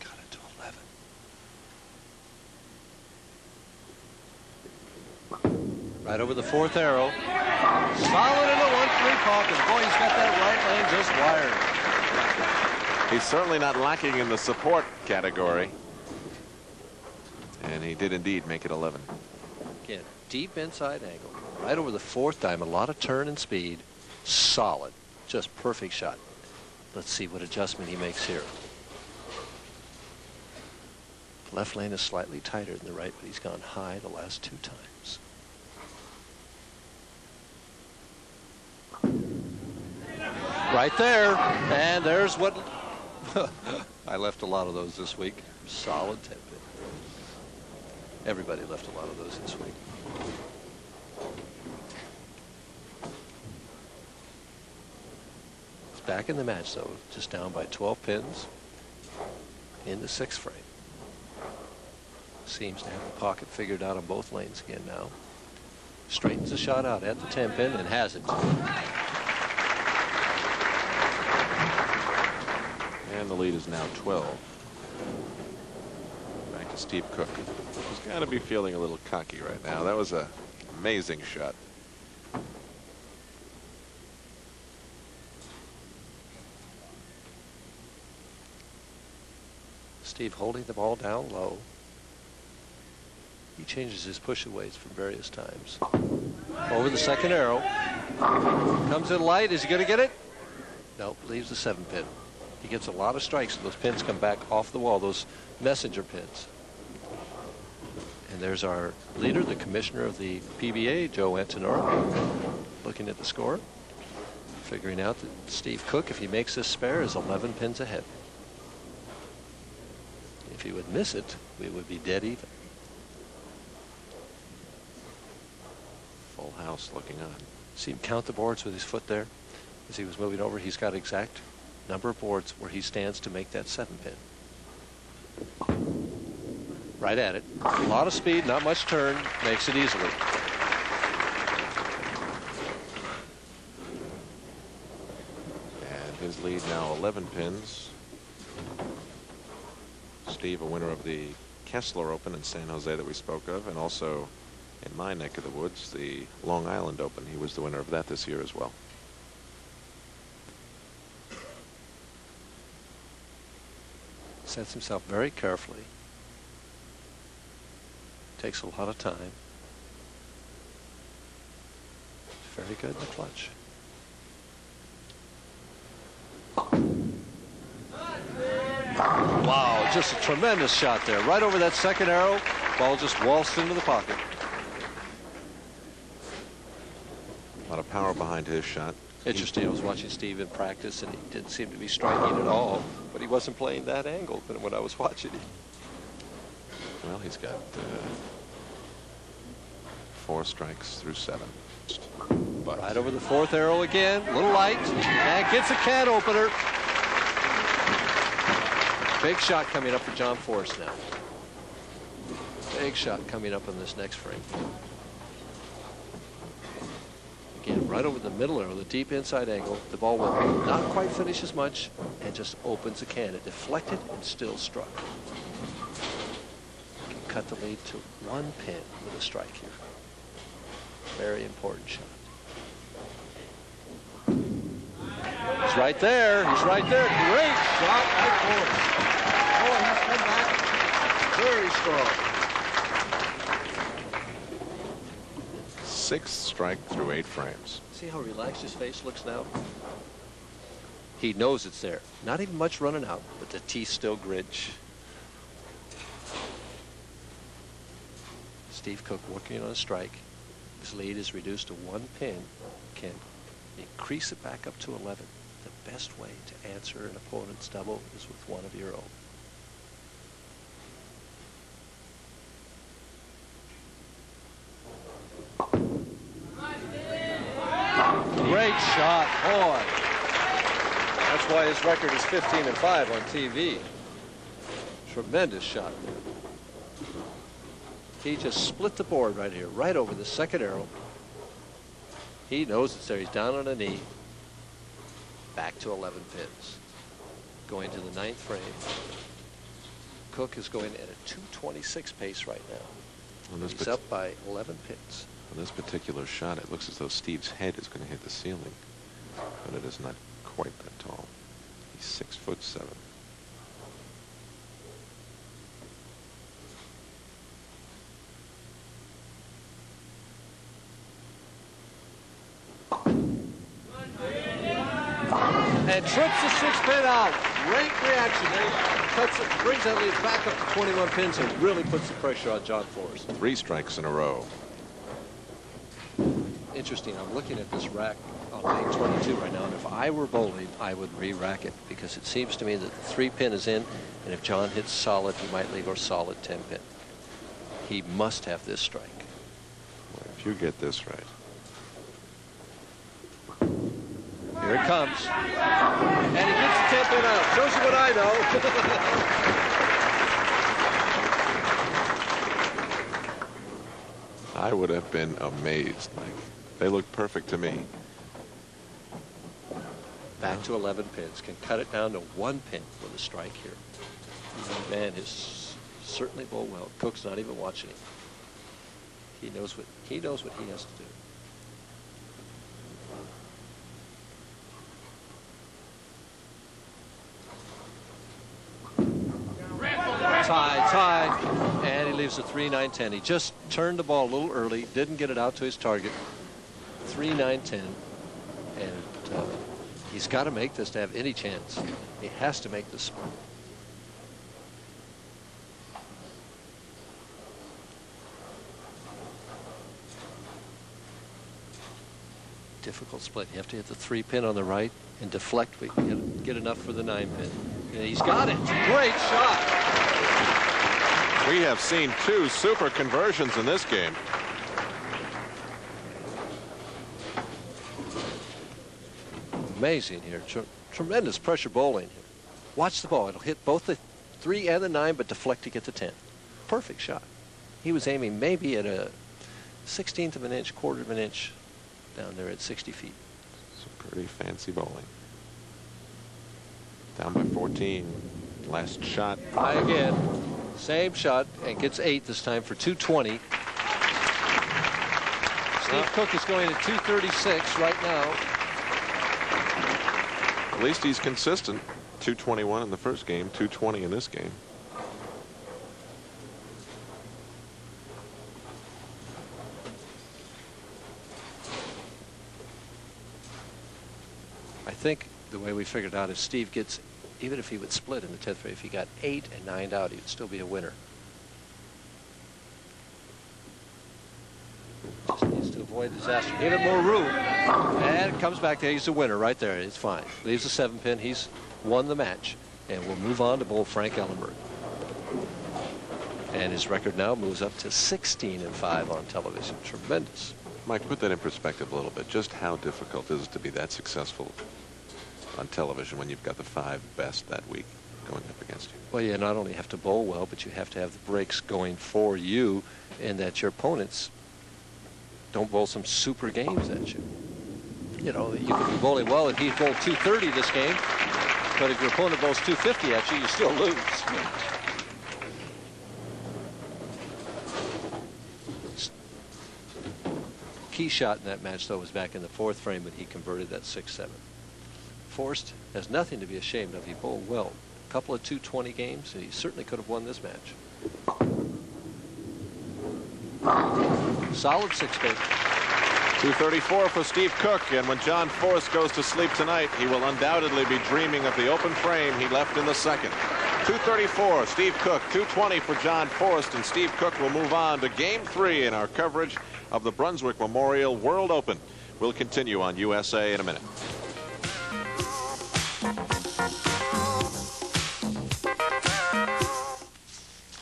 Got it to 11. Right over the 4th arrow. Solid in the 1-3 pocket. Boy, he's got that right lane just wired. He's certainly not lacking in the support category. And he did indeed make it 11. Again, deep inside angle. Right over the 4th diamond. A lot of turn and speed. Solid. Just perfect shot. Let's see what adjustment he makes here. Left lane is slightly tighter than the right, but he's gone high the last 2 times. Right there. And there's what... I left a lot of those this week. Solid 10 pin. Everybody left a lot of those this week. It's back in the match, though. Just down by 12 pins in the 6th frame. Seems to have the pocket figured out on both lanes again now. Straightens the shot out at the 10 pin and has it. And the lead is now 12. Back to Steve Cook. He's got to be feeling a little cocky right now. That was an amazing shot. Steve holding the ball down low. He changes his push-aways from various times. Over the 2nd arrow. Comes in light. Is he going to get it? Nope. Leaves the 7 pin. He gets a lot of strikes, and those pins come back off the wall, those messenger pins. And there's our leader, the commissioner of the PBA, Joe Antonora, looking at the score, figuring out that Steve Cook, if he makes this spare, is 11 pins ahead. If he would miss it, we would be dead even. Full house looking on. See him count the boards with his foot there? As he was moving over, he's got exact number of boards where he stands to make that 7 pin. Right at it. A lot of speed, not much turn, makes it easily. And his lead now 11 pins. Steve, a winner of the Kessler Open in San Jose that we spoke of, and also in my neck of the woods, the Long Island Open. He was the winner of that this year as well. Sets himself very carefully. Takes a lot of time. Very good in the clutch. Wow, just a tremendous shot there. Right over that 2nd arrow. Ball just waltzed into the pocket. A lot of power behind his shot. Interesting. I was watching Steve in practice, and he didn't seem to be striking at all, but he wasn't playing that angle when I was watching him. Well, he's got 4 strikes through 7. But right over the 4th arrow again. A little light. And gets a can opener. Big shot coming up for John Forst now. Big shot coming up in this next frame. Again, right over the middle arrow, the deep inside angle. The ball will not quite finish as much and just opens the can. It deflected and still struck. Can cut the lead to 1 pin with a strike here. Very important shot. He's right there. He's right there. Great shot by Forst. Oh, he's come back very strong. 6th strike through 8 frames. See how relaxed his face looks now? He knows it's there. Not even much running out, but the teeth still gritch. Steve Cook working on a strike. His lead is reduced to 1 pin. Can increase it back up to 11. The best way to answer an opponent's double is with one of your own. Great shot, boy. That's why his record is 15-5 on TV. Tremendous shot. He just split the board right here, right over the second arrow. He knows it's there. He's down on a knee. Back to 11 pins. Going to the 9th frame. Cook is going at a 2:26 pace right now. He's up by 11 pins. On this particular shot, it looks as though Steve's head is going to hit the ceiling, but it is not quite that tall. He's 6'7". And trips the 6 pin out. Great reaction. Cuts it, brings that lead back up to 21 pins and really puts the pressure on John Forst. 3 strikes in a row. Interesting. I'm looking at this rack on lane 22 right now, and if I were bowling, I would re-rack it because it seems to me that the 3 pin is in, and if John hits solid, he might leave a solid 10 pin. He must have this strike. Well, if you get this right. Here it comes. And he gets the 10 pin out. Shows you what I know. I would have been amazed, Mike. They look perfect to me. Back to 11 pins. Can cut it down to 1 pin with a strike here. The man is certainly bowled well. Cook's not even watching him. He knows what he has to do. Tie, and he leaves a 3-9-10. He just turned the ball a little early, didn't get it out to his target. 3-9-10, and he's got to make this to have any chance. He has to make this split. Difficult split. You have to hit the 3 pin on the right and deflect. We can get enough for the 9 pin. And he's got it. Great shot. We have seen 2 super conversions in this game. Amazing here. Tremendous pressure bowling here. Watch the ball. It'll hit both the 3 and the 9, but deflect to get the 10. Perfect shot. He was aiming maybe at a 1/16 of an inch, 1/4 of an inch down there at 60 feet. Some pretty fancy bowling. Down by 14. Last shot. Try again. Same shot, and gets 8 this time for 220. Steve Cook is going at 236 right now. At least he's consistent. 221 in the first game, 220 in this game. I think the way we figured out is Steve gets, even if he would split in the 10th frame, if he got 8 and 9 out, he'd still be a winner. Just needs to avoid disaster. Give it more room. And it comes back there. He's a winner right there. It's fine. Leaves a 7 pin. He's won the match. And we'll move on to bowl Frank Ellenburg. And his record now moves up to 16-5 on television. Tremendous. Mike, put that in perspective a little bit. Just how difficult is it to be that successful on television when you've got the 5 best that week going up against you? Well, you not only have to bowl well, but you have to have the breaks going for you, and that your opponents don't bowl some super games at you. You know, you could be bowling well if he bowled 230 this game, but if your opponent bowls 250 at you, you still lose. Key shot in that match, though, was back in the 4th frame, but he converted that 6-7. Forst has nothing to be ashamed of. He bowled well. A couple of 220 games, and he certainly could have won this match. Solid 6 pin. 234 for Steve Cook, and when John Forst goes to sleep tonight, he will undoubtedly be dreaming of the open frame he left in the second. 234, Steve Cook, 220 for John Forst, and Steve Cook will move on to Game 3 in our coverage of the Brunswick Memorial World Open. We'll continue on USA in a minute.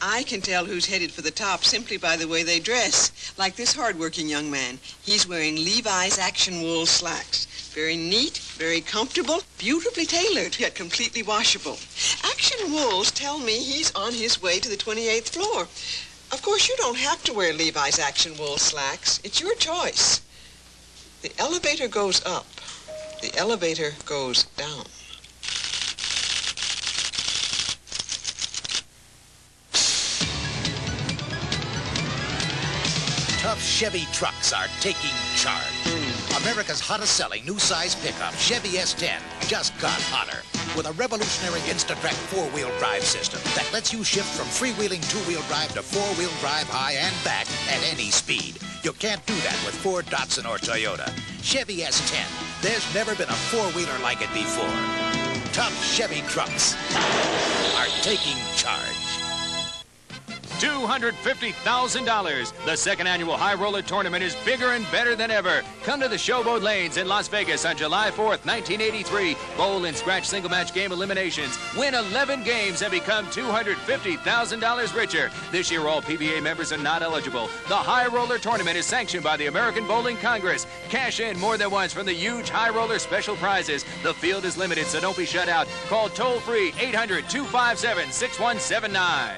I can tell who's headed for the top simply by the way they dress. Like this hard-working young man. He's wearing Levi's action wool slacks. Very neat, very comfortable, beautifully tailored, yet completely washable. Action wools tell me he's on his way to the 28th floor. Of course, you don't have to wear Levi's action wool slacks. It's your choice. The elevator goes up. The elevator goes down. Tough Chevy trucks are taking charge. America's hottest selling new size pickup, Chevy S10, just got hotter with a revolutionary Instatrack four-wheel drive system that lets you shift from freewheeling two-wheel drive to four-wheel drive high and back at any speed. You can't do that with Ford, Datsun, or Toyota. Chevy S10, there's never been a four-wheeler like it before. Tough Chevy trucks are taking charge. $250,000. The second annual High Roller Tournament is bigger and better than ever. Come to the Showboat Lanes in Las Vegas on July 4th, 1983. Bowl and scratch single match game eliminations. Win 11 games and become $250,000 richer. This year, all PBA members are not eligible. The High Roller Tournament is sanctioned by the American Bowling Congress. Cash in more than once from the huge High Roller special prizes. The field is limited, so don't be shut out. Call toll-free 800-257-6179.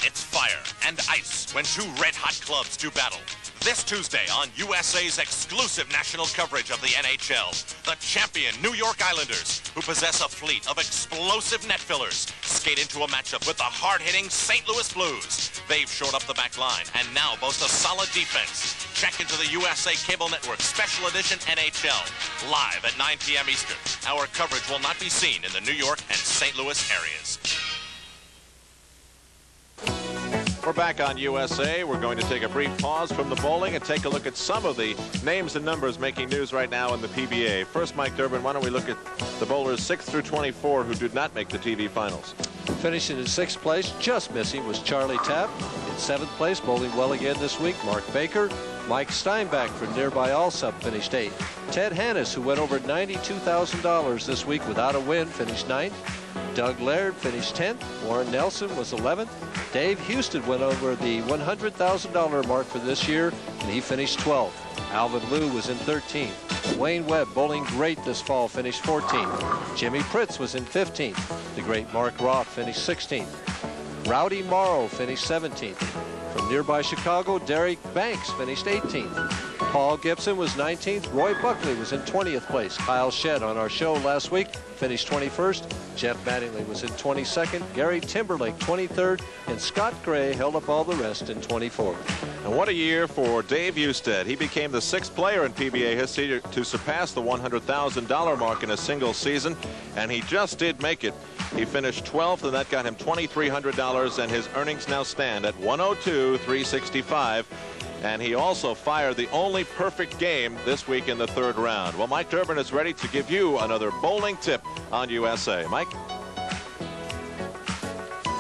It's fire and ice when two red-hot clubs do battle. This Tuesday on USA's exclusive national coverage of the NHL, the champion New York Islanders, who possess a fleet of explosive net fillers, skate into a matchup with the hard-hitting St. Louis Blues. They've shored up the back line and now boast a solid defense. Check into the USA Cable Network Special Edition NHL, live at 9 p.m. Eastern. Our coverage will not be seen in the New York and St. Louis areas. We're back on USA. We're going to take a brief pause from the bowling and take a look at some of the names and numbers making news right now in the PBA. First, Mike Durbin, why don't we look at the bowlers 6 through 24 who did not make the TV finals. Finishing in 6th place, just missing, was Charlie Tapp. In 7th place, bowling well again this week, Mark Baker. Mike Steinbach from nearby Allsup finished 8th. Ted Hannes, who went over $92,000 this week without a win, finished 9th. Doug Laird finished 10th. Warren Nelson was 11th. Dave Houston went over the $100,000 mark for this year, and he finished 12th. Alvin Liu was in 13th. Wayne Webb, bowling great this fall, finished 14th. Jimmy Pritz was in 15th. The great Mark Roth finished 16th. Rowdy Morrow finished 17th. From nearby Chicago, Derek Banks finished 18th. Paul Gibson was 19th. Roy Buckley was in 20th place. Kyle Shedd on our show last week finished 21st. Jeff Mattingly was in 22nd. Gary Timberlake 23rd. And Scott Gray held up all the rest in 24th. And what a year for Dave Ousted. He became the 6th player in PBA history to surpass the $100,000 mark in a single season, and he just did make it. He finished 12th, and that got him $2,300, and his earnings now stand at $102,365. And he also fired the only perfect game this week in the 3rd round. Well, Mike Durbin is ready to give you another bowling tip on USA. Mike?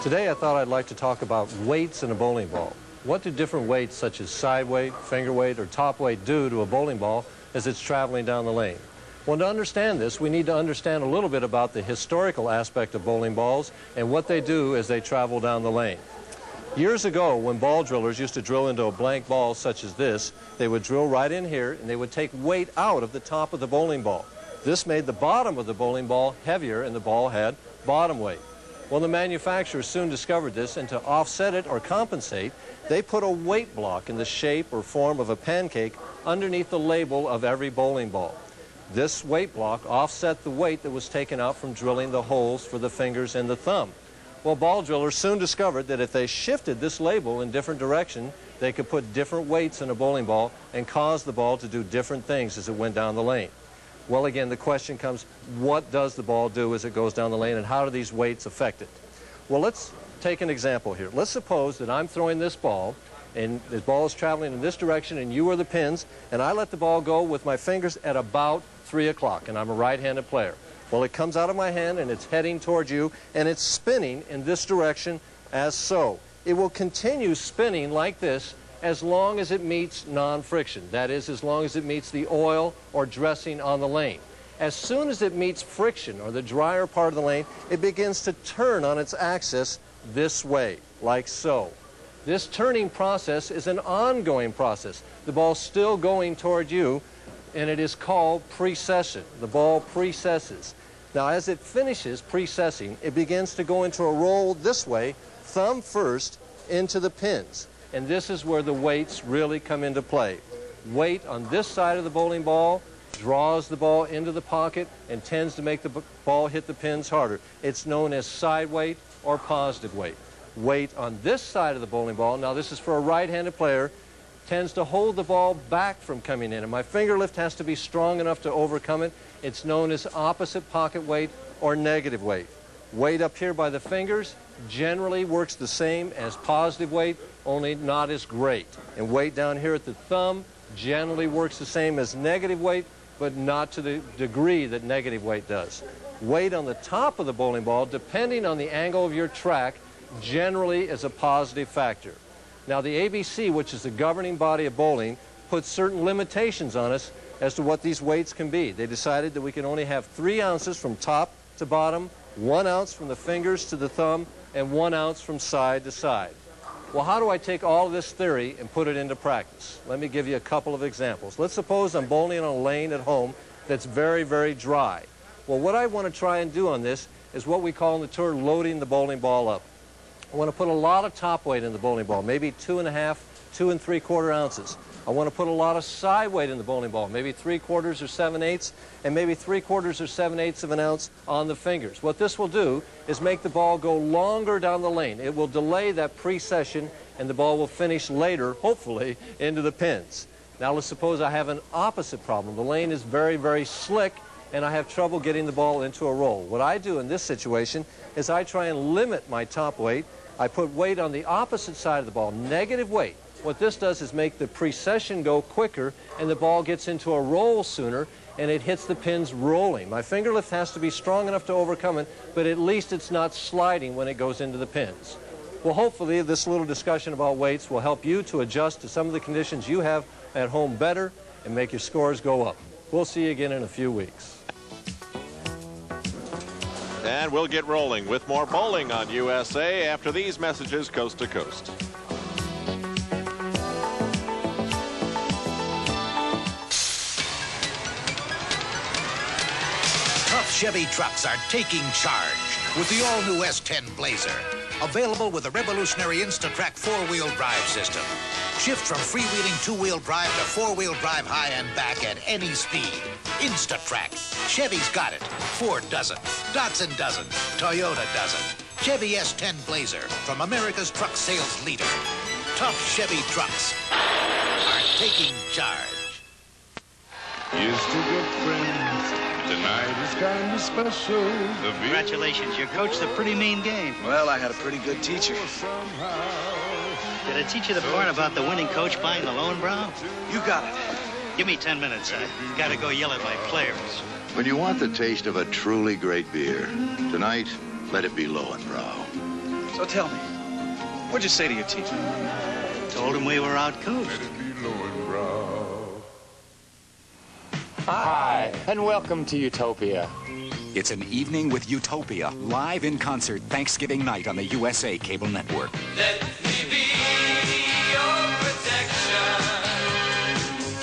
Today I thought I'd like to talk about weights in a bowling ball. What do different weights such as side weight, finger weight, or top weight do to a bowling ball as it's traveling down the lane? Well, to understand this, we need to understand a little bit about the historical aspect of bowling balls and what they do as they travel down the lane. Years ago, when ball drillers used to drill into a blank ball such as this, they would drill right in here and they would take weight out of the top of the bowling ball. This made the bottom of the bowling ball heavier and the ball had bottom weight. Well, the manufacturers soon discovered this, and to offset it or compensate, they put a weight block in the shape or form of a pancake underneath the label of every bowling ball. This weight block offset the weight that was taken out from drilling the holes for the fingers and the thumb. Well, ball drillers soon discovered that if they shifted this label in different direction, they could put different weights in a bowling ball and cause the ball to do different things as it went down the lane. Well, again, the question comes, what does the ball do as it goes down the lane, and how do these weights affect it? Well, let's take an example here. Let's suppose that I'm throwing this ball, and the ball is traveling in this direction, and you are the pins, and I let the ball go with my fingers at about 3 o'clock, and I'm a right-handed player. Well, it comes out of my hand, and it's heading towards you, and it's spinning in this direction as so. It will continue spinning like this as long as it meets non-friction. That is, as long as it meets the oil or dressing on the lane. As soon as it meets friction, or the drier part of the lane, it begins to turn on its axis this way, like so. This turning process is an ongoing process. The ball's still going toward you, and it is called precession. The ball precesses. Now, as it finishes precessing, it begins to go into a roll this way, thumb first, into the pins. And this is where the weights really come into play. Weight on this side of the bowling ball draws the ball into the pocket and tends to make the ball hit the pins harder. It's known as side weight or positive weight. Weight on this side of the bowling ball, now this is for a right-handed player, tends to hold the ball back from coming in, and my finger lift has to be strong enough to overcome it. It's known as opposite pocket weight or negative weight. Weight up here by the fingers generally works the same as positive weight, only not as great. And weight down here at the thumb generally works the same as negative weight, but not to the degree that negative weight does. Weight on the top of the bowling ball, depending on the angle of your track, generally is a positive factor. Now, the ABC, which is the governing body of bowling, puts certain limitations on us as to what these weights can be. They decided that we can only have 3 ounces from top to bottom, 1 ounce from the fingers to the thumb, and 1 ounce from side to side. Well, how do I take all of this theory and put it into practice? Let me give you a couple of examples. Let's suppose I'm bowling on a lane at home that's very, very dry. Well, what I want to try and do on this is what we call in the tour loading the bowling ball up. I want to put a lot of top weight in the bowling ball, maybe 2.5, 2 3/4 ounces. I want to put a lot of side weight in the bowling ball, maybe 3/4 or 7/8, and maybe 3/4 or 7/8 of an ounce on the fingers. What this will do is make the ball go longer down the lane. It will delay that precession, and the ball will finish later, hopefully, into the pins. Now let's suppose I have an opposite problem. The lane is very, very slick, and I have trouble getting the ball into a roll. What I do in this situation is I try and limit my top weight. I put weight on the opposite side of the ball, negative weight. What this does is make the precession go quicker, and the ball gets into a roll sooner, and it hits the pins rolling. My finger lift has to be strong enough to overcome it, but at least it's not sliding when it goes into the pins. Well, hopefully this little discussion about weights will help you to adjust to some of the conditions you have at home better and make your scores go up. We'll see you again in a few weeks. And we'll get rolling with more bowling on USA after these messages coast to coast. Tough Chevy trucks are taking charge with the all-new S10 Blazer. Available with a revolutionary Instatrack 4-wheel drive system. Shift from freewheeling 2-wheel drive to 4-wheel drive high and back at any speed. Instatrack. Chevy's got it. Ford doesn't. Datsun doesn't. Toyota doesn't. Chevy S10 Blazer from America's truck sales leader. Tough Chevy trucks are taking charge. Here's to good friends. Tonight is kind of special. Congratulations, you coached a pretty mean game. Well, I had a pretty good teacher. Did I teach you the part about the winning coach buying the loan, Brown? You got it. Give me 10 minutes. I gotta go yell at my players. When you want the taste of a truly great beer, tonight, let it be Lowenbrow. So tell me, what'd you say to your teacher? Told him we were out-coached. Let it be Lowenbrow. Hi, and welcome to Utopia. It's an evening with Utopia, live in concert Thanksgiving night on the USA Cable Network. Let me be your protection.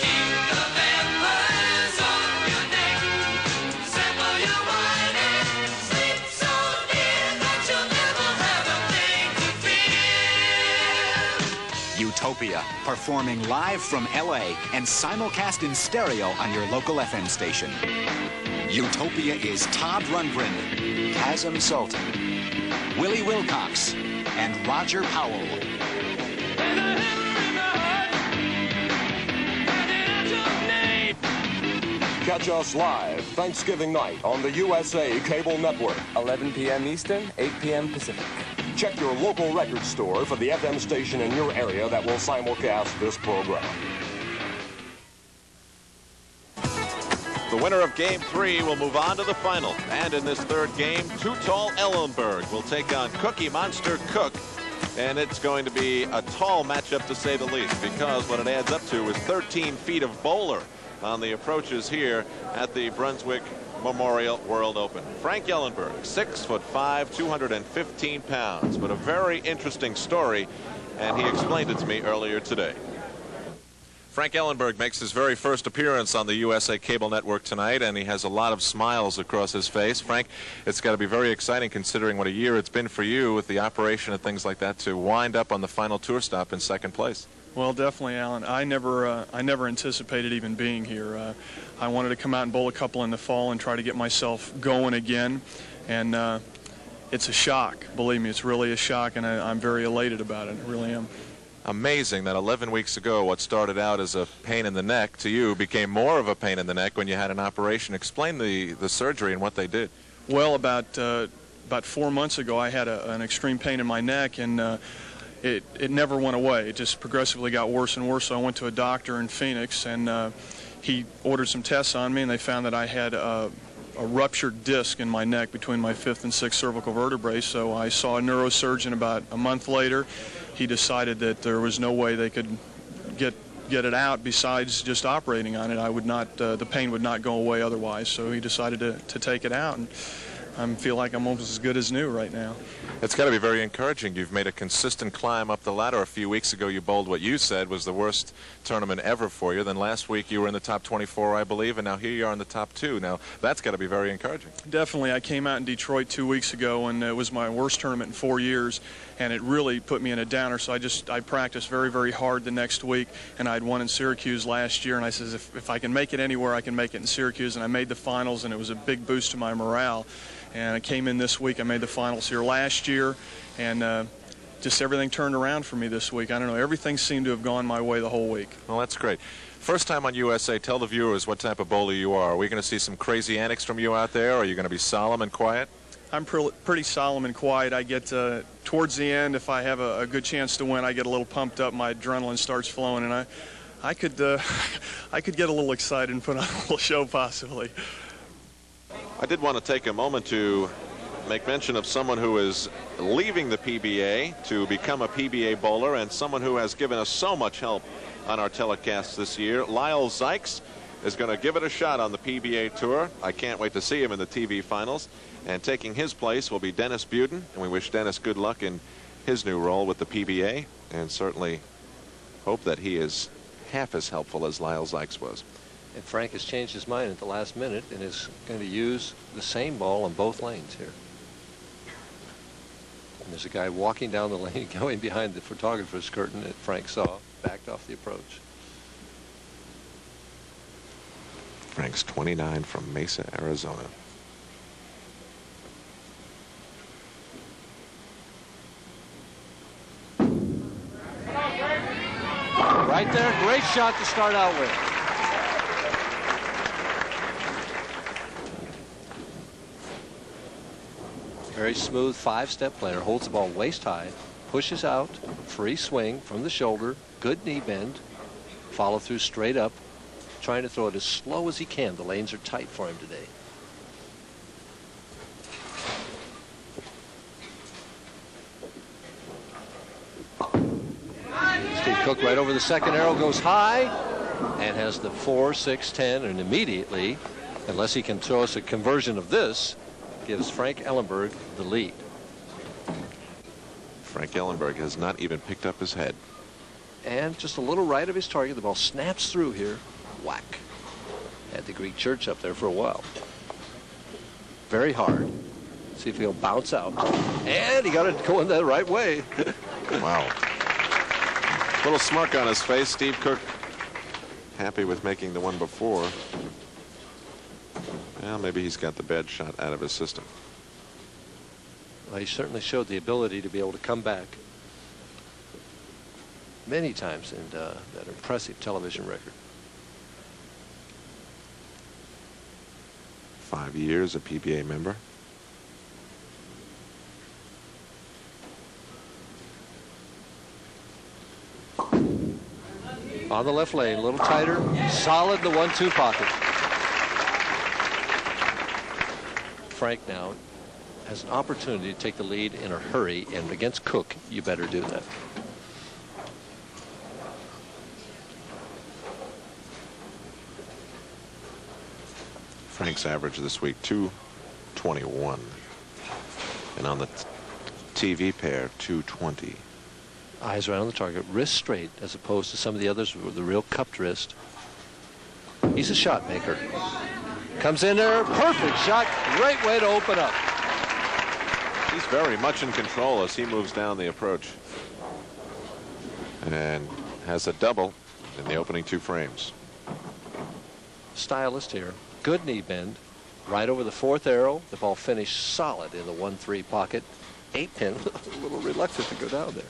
Keep the vampires on your neck. Sample your wine and sleep so near that you'll never have a thing to fear. Utopia, performing live from LA and simulcast in stereo on your local FM station. Utopia is Todd Rundgren, Kazem Sultan, Willie Wilcox, and Roger Powell. Catch us live Thanksgiving night on the USA Cable Network. 11 p.m. Eastern, 8 p.m. Pacific. Check your local record store for the FM station in your area that will simulcast this program. The winner of Game 3 will move on to the final. And in this third game, Too Tall Ellenburg will take on Cookie Monster Cook. And it's going to be a tall matchup, to say the least, because what it adds up to is 13 feet of bowler on the approaches here at the Brunswick Memorial World Open. Frank Ellenburg, 6'5", 215 pounds, but a very interesting story, and he explained it to me earlier today. Frank Ellenburg makes his very first appearance on the USA Cable Network tonight, and he has a lot of smiles across his face. Frank, it's got to be very exciting considering what a year it's been for you with the operation and things like that to wind up on the final tour stop in second place. Well, definitely, Alan. I never anticipated even being here. I wanted to come out and bowl a couple in the fall and try to get myself going again, and it's a shock. Believe me, it's really a shock, and I'm very elated about it. I really am. Amazing that 11 weeks ago what started out as a pain in the neck to you became more of a pain in the neck when you had an operation. Explain the surgery and what they did. Well, about 4 months ago I had an extreme pain in my neck, and it never went away. It just progressively got worse and worse. So I went to a doctor in Phoenix, and he ordered some tests on me, and they found that I had a ruptured disc in my neck between my 5th and 6th cervical vertebrae. So I saw a neurosurgeon about a month later. He decided that there was no way they could get it out besides just operating on it. I would not, the pain would not go away otherwise. So he decided to take it out, and I feel like I'm almost as good as new right now. It's got to be very encouraging. You've made a consistent climb up the ladder. A few weeks ago you bowled what you said was the worst tournament ever for you. Then last week you were in the top 24, I believe, and now here you are in the top 2. Now that's got to be very encouraging. Definitely. I came out in Detroit 2 weeks ago, and it was my worst tournament in 4 years, and it really put me in a downer. So I practiced very, very hard the next week, and I'd won in Syracuse last year, and I says if I can make it anywhere, I can make it in Syracuse, and I made the finals, and it was a big boost to my morale. And I came in this week. I made the finals here last year, and just everything turned around for me this week. I don't know. Everything seemed to have gone my way the whole week. Well, that's great. First time on USA, tell the viewers what type of bowler you are. Are we going to see some crazy antics from you out there, or are you going to be solemn and quiet? I'm pretty solemn and quiet. I get towards the end, if I have a good chance to win, I get a little pumped up. My adrenaline starts flowing, and I could get a little excited and put on a little show possibly. I did want to take a moment to make mention of someone who is leaving the PBA to become a PBA bowler, and someone who has given us so much help on our telecasts this year. Lyle Zykes is going to give it a shot on the PBA Tour. I can't wait to see him in the TV finals. And taking his place will be Dennis Buden, and we wish Dennis good luck in his new role with the PBA, and certainly hope that he is half as helpful as Lyle Zykes was. And Frank has changed his mind at the last minute and is going to use the same ball on both lanes here. And there's a guy walking down the lane going behind the photographer's curtain that Frank saw, backed off the approach. Frank's 29 from Mesa, Arizona. Right there, great shot to start out with. Very smooth 5-step player, holds the ball waist high, pushes out, free swing from the shoulder, good knee bend, follow through straight up, trying to throw it as slow as he can. The lanes are tight for him today. Steve Cook right over the second arrow, goes high and has the 4, 6, 10, and immediately, unless he can throw us a conversion of this, gives Frank Ellenburg the lead. Frank Ellenburg has not even picked up his head. And just a little right of his target, the ball snaps through here. Whack. Had the Greek church up there for a while. Very hard. See if he'll bounce out. And he got it going the right way. Wow. Little smirk on his face. Steve Cook happy with making the one before. Well, maybe he's got the bad shot out of his system. Well, he certainly showed the ability to be able to come back many times in that impressive television record. 5 years a PBA member. On the left lane, a little tighter, solid in the 1-2 pocket. Frank now has an opportunity to take the lead in a hurry, and against Cook, you better do that. Frank's average this week, 221. And on the TV pair, 220. Eyes right on the target, wrist straight, as opposed to some of the others with the real cupped wrist. He's a shot maker. Comes in there, perfect shot, great way to open up. He's very much in control as he moves down the approach. And has a double in the opening 2 frames. Stylist here, good knee bend, right over the 4th arrow. The ball finished solid in the 1-3 pocket. 8-pin, a little reluctant to go down there.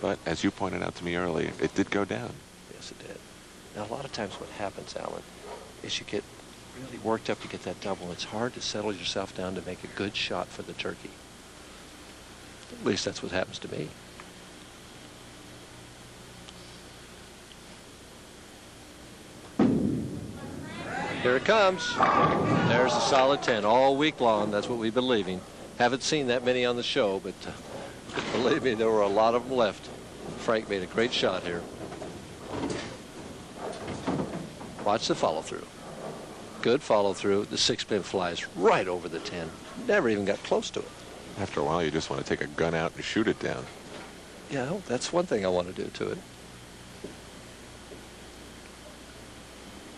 But as you pointed out to me earlier, it did go down. Yes, it did. Now, a lot of times what happens, Alan, is you get really worked up to get that double. It's hard to settle yourself down to make a good shot for the turkey. At least that's what happens to me. Here it comes. There's a solid 10 all week long. That's what we've been leaving. Haven't seen that many on the show, but believe me, there were a lot of them left. Frank made a great shot here. Watch the follow through. Good follow through. The 6-pin flies right over the 10. Never even got close to it. After a while, you just want to take a gun out and shoot it down. Yeah, that's one thing I want to do to it.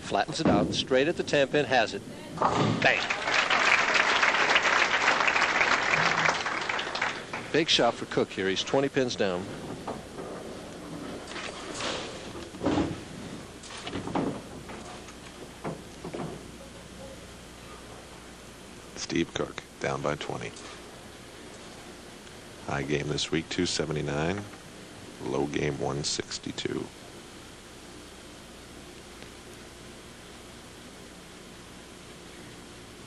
Flattens it out, straight at the 10-pin, has it. Bang. Big shot for Cook here. He's 20 pins down. Steve Cook down by 20. High game this week, 279. Low game, 162.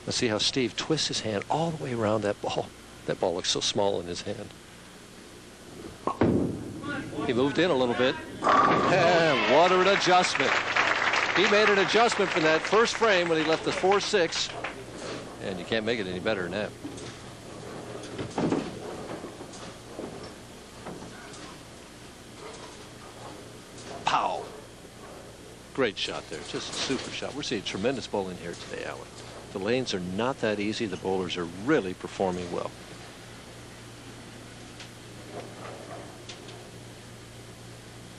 Let's see how Steve twists his hand all the way around that ball. That ball looks so small in his hand. He moved in a little bit. And what an adjustment. He made an adjustment from that first frame when he left the 4-6. And you can't make it any better than that. Pow. Great shot there. Just a super shot. We're seeing tremendous bowling here today, Alan. The lanes are not that easy. The bowlers are really performing well.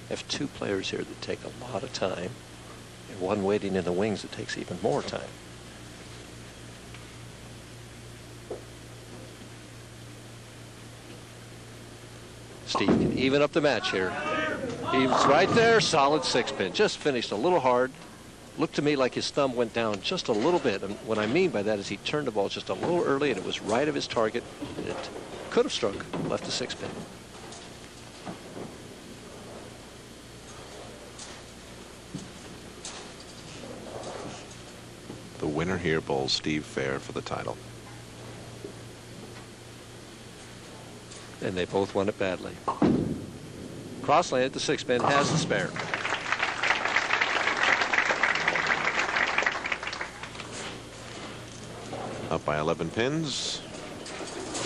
I have 2 players here that take a lot of time, and one waiting in the wings that takes even more time. Steve can even up the match here. He's right there, solid 6-pin. Just finished a little hard. Looked to me like his thumb went down just a little bit. And what I mean by that is he turned the ball just a little early, and it was right of his target. And it could have struck, left the 6-pin. The winner here bowls Steve Fehr for the title. And they both won it badly. Cross lane at the 6-pin, has the spare. Up by 11 pins.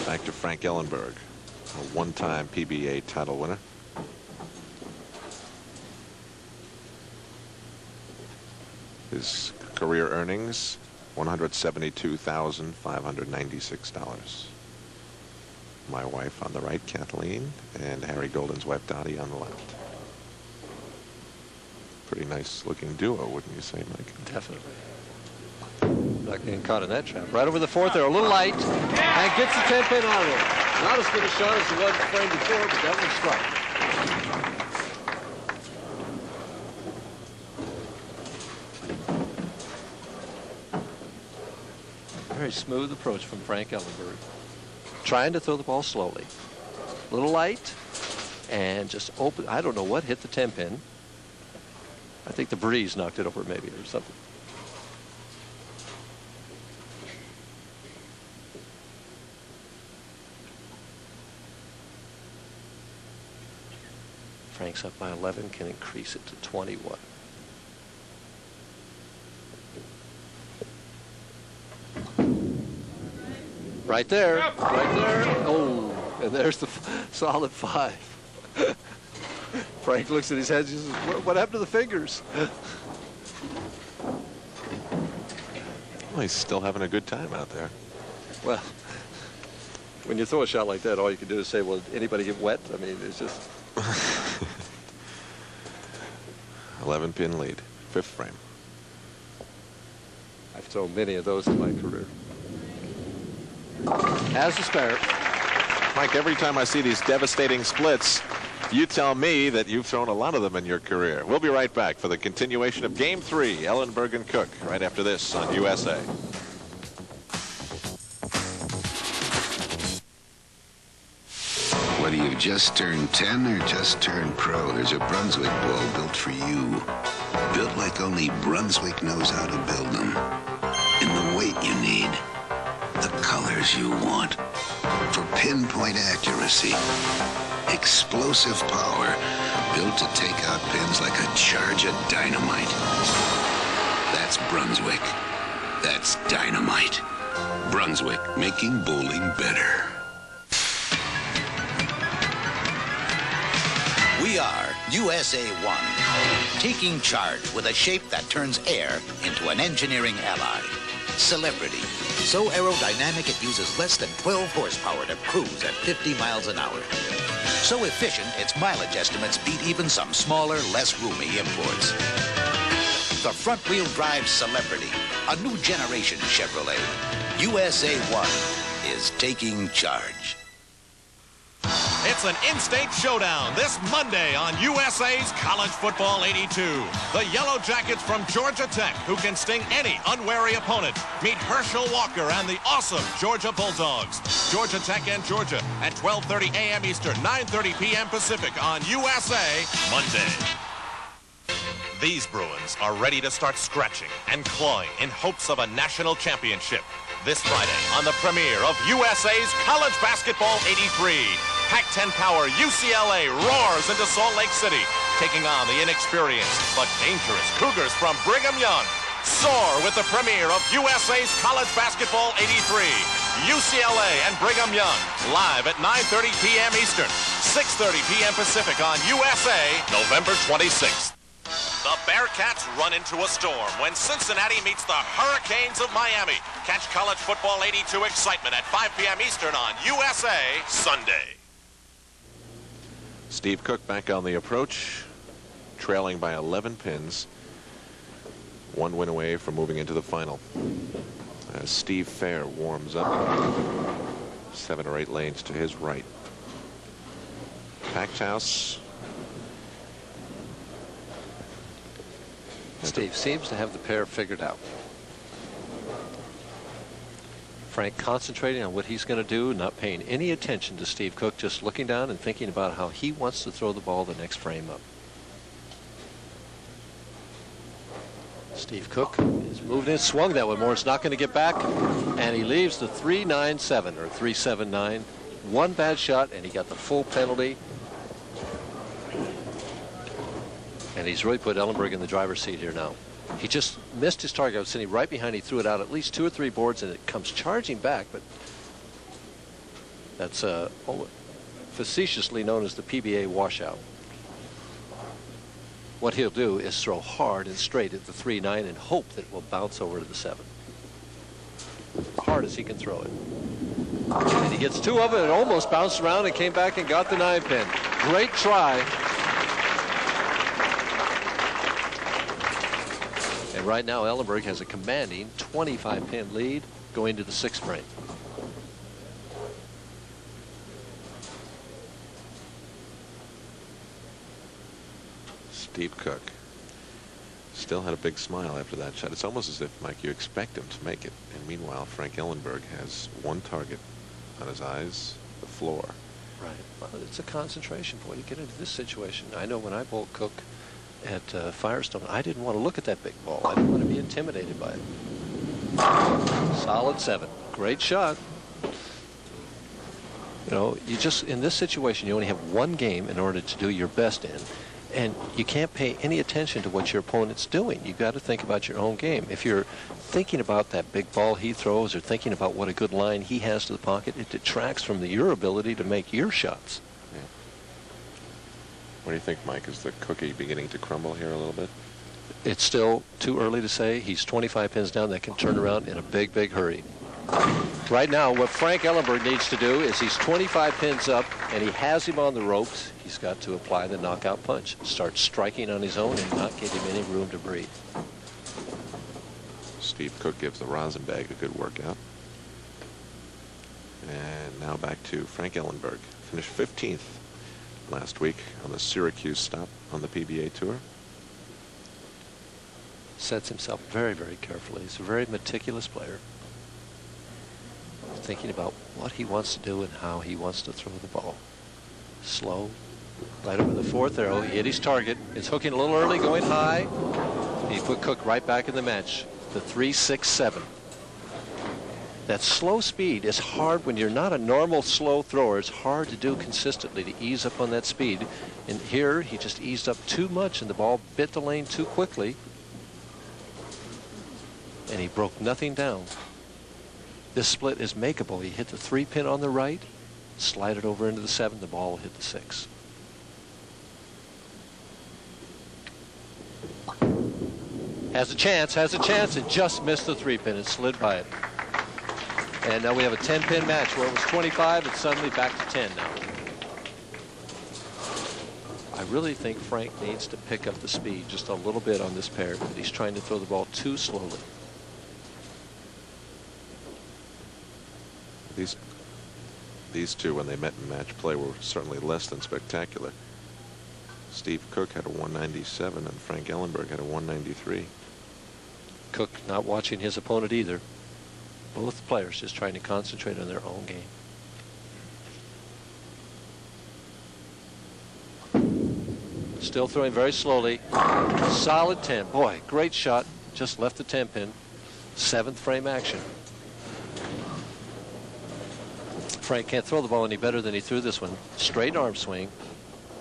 Back to Frank Ellenburg, a one-time PBA title winner. His career earnings, $172,596. My wife on the right, Kathleen, and Harry Golden's wife, Dottie, on the left. Pretty nice looking duo, wouldn't you say, Mike? Definitely. Not getting caught in that trap. Right over the 4th there, a little light, and gets the 10-pin out of there. Not as good a shot as the one frame before, but that one struck. Very smooth approach from Frank Ellenburg. Trying to throw the ball slowly. A little light, and just open. I don't know what hit the 10-pin. I think the breeze knocked it over maybe or something. Frank's up by 11, can increase it to 21. Right there, right there. Oh, and there's the solid 5. Frank looks at his head and says, what happened to the fingers? Well, he's still having a good time out there. Well, when you throw a shot like that, all you can do is say, well, did anybody get wet? I mean, it's just... 11-pin lead, 5th frame. I've thrown many of those in my career. Has the spare. Mike, every time I see these devastating splits, you tell me that you've thrown a lot of them in your career. We'll be right back for the continuation of Game 3, Ellenburg and Cook, right after this on USA. Whether you've just turned 10 or just turned pro, there's a Brunswick ball built for you. Built like only Brunswick knows how to build them. In the weight you need. The colors you want. For pinpoint accuracy. Explosive power. Built to take out pins like a charge of dynamite. That's Brunswick. That's dynamite. Brunswick, making bowling better. We are USA 1, taking charge with a shape that turns air into an engineering ally. Celebrity, so aerodynamic it uses less than 12 horsepower to cruise at 50 miles an hour. So efficient, its mileage estimates beat even some smaller, less roomy imports. The front-wheel drive Celebrity, a new generation Chevrolet. USA 1 is taking charge. It's an in-state showdown this Monday on USA's College Football 82. The Yellow Jackets from Georgia Tech, who can sting any unwary opponent, meet Herschel Walker and the awesome Georgia Bulldogs. Georgia Tech and Georgia at 12:30 a.m. Eastern, 9:30 p.m. Pacific on USA Monday. These Bruins are ready to start scratching and clawing in hopes of a national championship. This Friday on the premiere of USA's College Basketball 83. Pac-10 power UCLA roars into Salt Lake City, taking on the inexperienced but dangerous Cougars from Brigham Young. Soar with the premiere of USA's College Basketball 83. UCLA and Brigham Young, live at 9:30 p.m. Eastern, 6:30 p.m. Pacific on USA, November 26th. The Bearcats run into a storm when Cincinnati meets the Hurricanes of Miami. Catch College Football 82 excitement at 5 p.m. Eastern on USA Sunday. Steve Cook back on the approach, trailing by 11 pins. 1 win away from moving into the final. As Steve Fehr warms up, 7 or 8 lanes to his right. Packed house. Steve seems to have the pair figured out. Frank concentrating on what he's going to do, not paying any attention to Steve Cook, just looking down and thinking about how he wants to throw the ball the next frame up. Steve Cook is moving in, swung that one more. It's not going to get back, and he leaves the 397 or 379. One bad shot, and he got the full penalty. And he's really put Ellenburg in the driver's seat here now. He just missed his target. I was sitting right behind. He threw it out at least 2 or 3 boards, and it comes charging back. But that's facetiously known as the PBA washout. What he'll do is throw hard and straight at the 3-9 and hope that it will bounce over to the 7. Hard as he can throw it. And he gets 2 of it and almost bounced around and came back and got the 9-pin. Great try. And right now, Ellenburg has a commanding 25-pin lead going to the 6th frame. Steve Cook still had a big smile after that shot. It's almost as if, Mike, you expect him to make it. And meanwhile, Frank Ellenburg has one target on his eyes, the floor. Right. Well, it's a concentration point. You get into this situation. I know when I bowled Cook at Firestone, I didn't want to look at that big ball. I didn't want to be intimidated by it. Solid 7. Great shot. know, you just, in this situation, you only have one game in order to do your best in, and you can't pay any attention to what your opponent's doing. You've got to think about your own game. If you're thinking about that big ball he throws or thinking about what a good line he has to the pocket, it detracts from your ability to make your shots. Yeah. What do you think, Mike? Is the cookie beginning to crumble here a little bit? It's still too early to say. He's 25 pins down. That can turn around in a big, big hurry. Right now, what Frank Ellenburg needs to do is he's 25 pins up, and he has him on the ropes. He's got to apply the knockout punch. Start striking on his own and not give him any room to breathe. Steve Cook gives the Rosenbag a good workout. And now back to Frank Ellenburg. Finished 15th last week on the Syracuse stop on the PBA Tour. Sets himself very, very carefully. He's a very meticulous player. Thinking about what he wants to do and how he wants to throw the ball. Slow. Right over the fourth arrow. He hit his target. It's hooking a little early, going high. He put Cook right back in the match. The 3-6-7. That slow speed is hard when you're not a normal slow thrower. It's hard to do consistently, to ease up on that speed. And here he just eased up too much and the ball bit the lane too quickly. And he broke nothing down. This split is makeable. He hit the 3-pin on the right, slide it over into the 7, the ball will hit the 6. Has a chance, and just missed the 3-pin and slid by it. And now we have a 10-pin match where it was 25, it's suddenly back to 10 now. I really think Frank needs to pick up the speed just a little bit on this pair, but he's trying to throw the ball too slowly. These two, when they met in match play, were certainly less than spectacular. Steve Cook had a 197 and Frank Ellenburg had a 193. Cook not watching his opponent either. Both players just trying to concentrate on their own game. Still throwing very slowly. Solid 10. Boy, great shot. Just left the 10-pin. 7th frame action. Frank can't throw the ball any better than he threw this one. Straight arm swing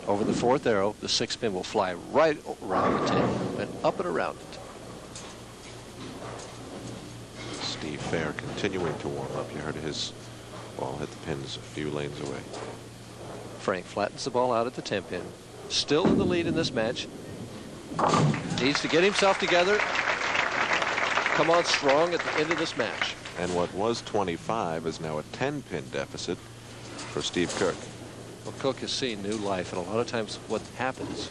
over the 4th arrow. The 6-pin will fly right around the 10 and up and around it. Steve Fehr continuing to warm up. You heard his ball hit the pins a few lanes away. Frank flattens the ball out at the 10-pin. Still in the lead in this match. Needs to get himself together. Come on strong at the end of this match. And what was 25 is now a 10-pin deficit for Steve Cook. Well, Cook has seen new life, and a lot of times what happens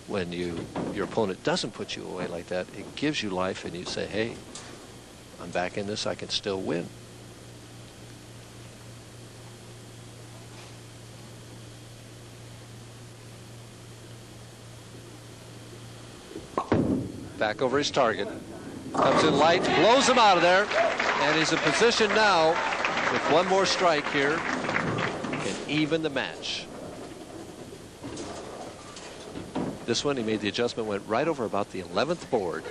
when your opponent doesn't put you away like that, it gives you life, and you say, hey, I'm back in this, I can still win. Back over his target. Comes in light, blows him out of there, and he's in position now with one more strike here, can even the match. This one, he made the adjustment, went right over about the 11th board,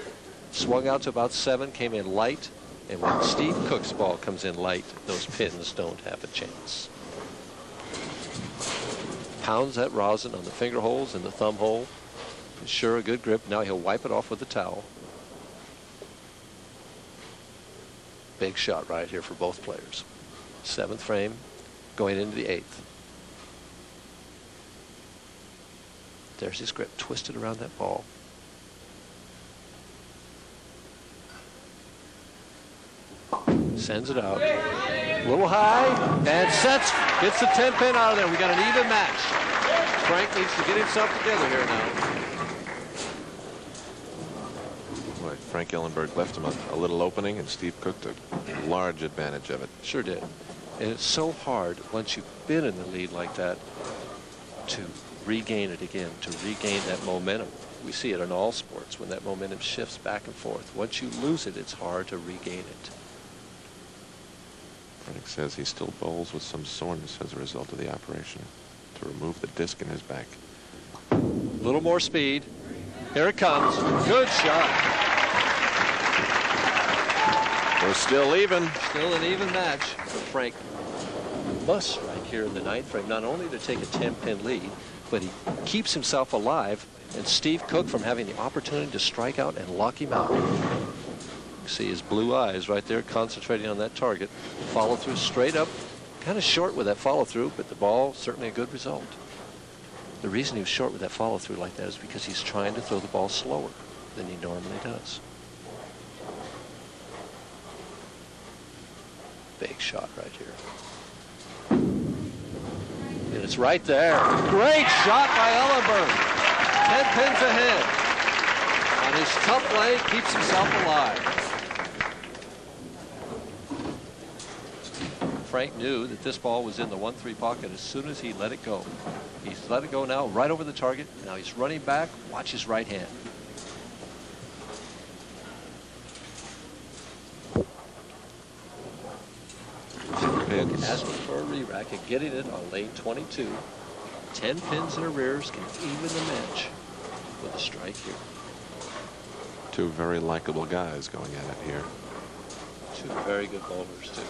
swung out to about 7, came in light, and when Steve Cook's ball comes in light, those pins don't have a chance. Pounds that rosin on the finger holes and the thumb hole. Sure, a good grip. Now he'll wipe it off with a towel. Big shot right here for both players. 7th frame going into the 8th. There's his grip twisted around that ball. Sends it out. A little high and sets. Gets the 10-pin out of there. We got an even match. Frank needs to get himself together here now. Boy, Frank Ellenburg left him a little opening, and Steve Cook took large advantage of it. Sure did. And it's so hard once you've been in the lead like that to regain it again, to regain that momentum. We see it in all sports when that momentum shifts back and forth. Once you lose it, it's hard to regain it. Frank says he still bowls with some soreness as a result of the operation to remove the disc in his back. A little more speed. Here it comes. Good shot. We're still even. Still an even match for Frank. must strike here in the ninth frame, not only to take a 10-pin lead, but he keeps himself alive, and Steve Cook from having the opportunity to strike out and lock him out. You see his blue eyes right there concentrating on that target. Follow through straight up, kind of short with that follow through, but the ball certainly a good result. The reason he was short with that follow through like that is because he's trying to throw the ball slower than he normally does. Big shot right here. And it's right there. Great shot by Ellenburg. 10 pins ahead. On his tough play, keeps himself alive. Frank knew that this ball was in the 1-3 pocket as soon as he let it go. He's let it go now, right over the target. Now he's running back. Watch his right hand. Asking for a re-rack and getting it on lane 22. 10 pins in arrears can even the match with a strike here. Two very likable guys going at it here. Two very good bowlers, too.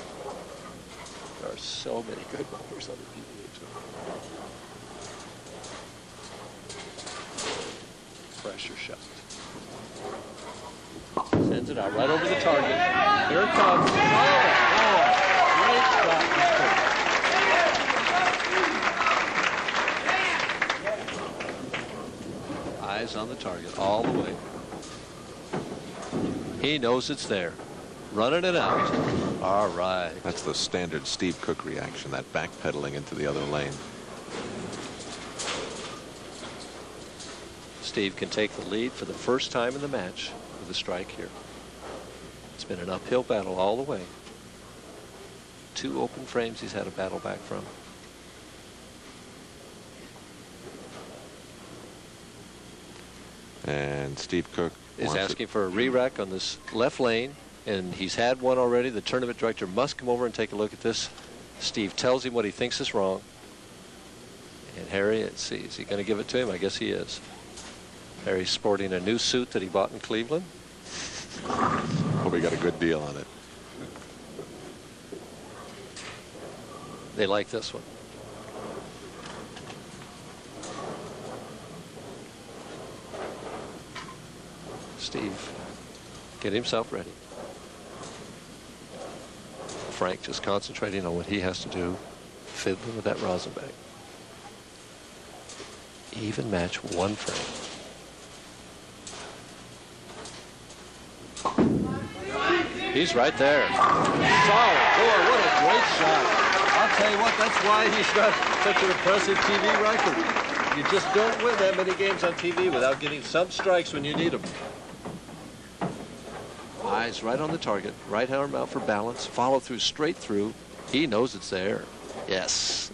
There are so many good bowlers on the PBA Tour. Pressure shot. Sends it out right over the target. Here it comes. Oh, great shot. Eyes on the target all the way. He knows it's there. Running it out. All right. That's the standard Steve Cook reaction, that backpedaling into the other lane. Steve can take the lead for the first time in the match with a strike here. It's been an uphill battle all the way. 2 open frames he's had a battle back from. And Steve Cook is asking for a re-rack on this left lane, and he's had one already. The tournament director must come over and take a look at this. Steve tells him what he thinks is wrong. And Harry, let's see, is he going to give it to him? I guess he is. Harry's sporting a new suit that he bought in Cleveland. Hope he got a good deal on it. They like this one. Steve, get himself ready. Frank just concentrating on what he has to do, fiddling with that rosin bag. Even match 1 frame. He's right there. Solid. Boy, what a great shot. I'll tell you what, that's why he's got such an impressive TV record. You just don't win that many games on TV without getting some strikes when you need them. Eyes right on the target. Right arm out for balance. Follow through straight through. He knows it's there. Yes.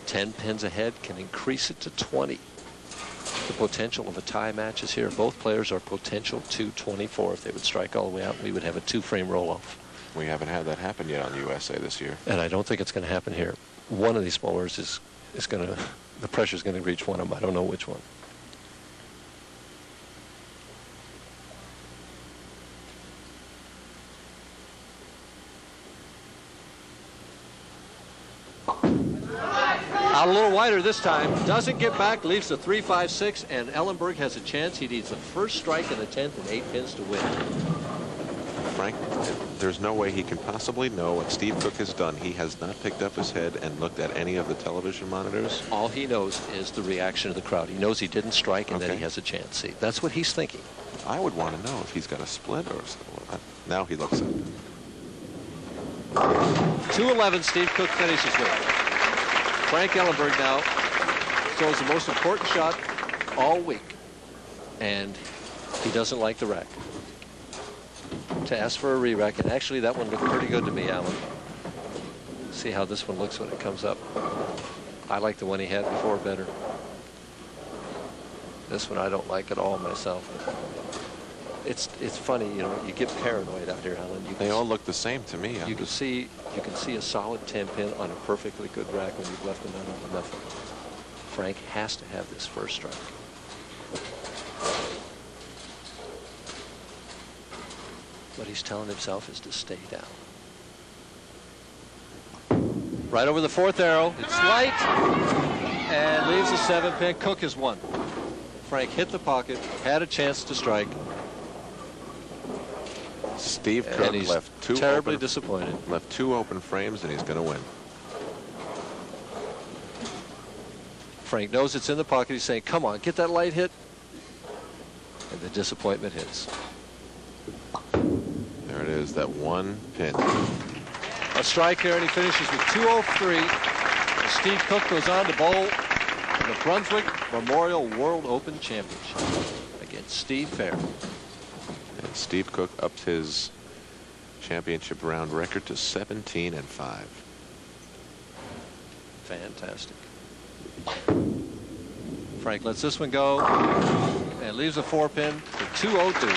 10 pins ahead can increase it to 20. The potential of a tie match is here. Both players are potential 224. If they would strike all the way out, we would have a 2-frame roll-off. We haven't had that happen yet on USA this year. And I don't think it's going to happen here. One of these bowlers is going to, the pressure's going to reach one of them. I don't know which one. Out a little wider this time. Doesn't get back. Leaves the 3-5-6, and Ellenburg has a chance. He needs the first strike in the 10th and 8 pins to win. Frank, there's no way he can possibly know what Steve Cook has done. He has not picked up his head and looked at any of the television monitors. All he knows is the reaction of the crowd. He knows he didn't strike and that he has a chance. See, that's what he's thinking. I would want to know if he's got a split or something. Now he looks up. 2-11, Steve Cook finishes with. Frank Ellenburg now throws the most important shot all week, and he doesn't like the rack. To ask for a re-rack, and actually that one looked pretty good to me, Alan. See how this one looks when it comes up. I like the one he had before better. This one I don't like at all myself. It's funny, you know, you get paranoid out here, Alan. They all look the same to me. You can see a solid 10 pin on a perfectly good rack when you've left them out on nothing. Frank has to have this first strike. What he's telling himself is to stay down. Right over the fourth arrow. It's light and leaves the 7-pin. Cook has won. Frank hit the pocket, had a chance to strike. Steve Cook and he's left two terribly disappointed. Left 2 open frames, and he's going to win. Frank knows it's in the pocket. He's saying, come on, get that light hit. And the disappointment hits. There it is, that 1 pin. A strike there, and he finishes with 203. And Steve Cook goes on to bowl in the Brunswick Memorial World Open Championship against Steve Fehr. And Steve Cook ups his championship round record to 17-5. Fantastic. Frank lets this one go and leaves a 4-pin for 202.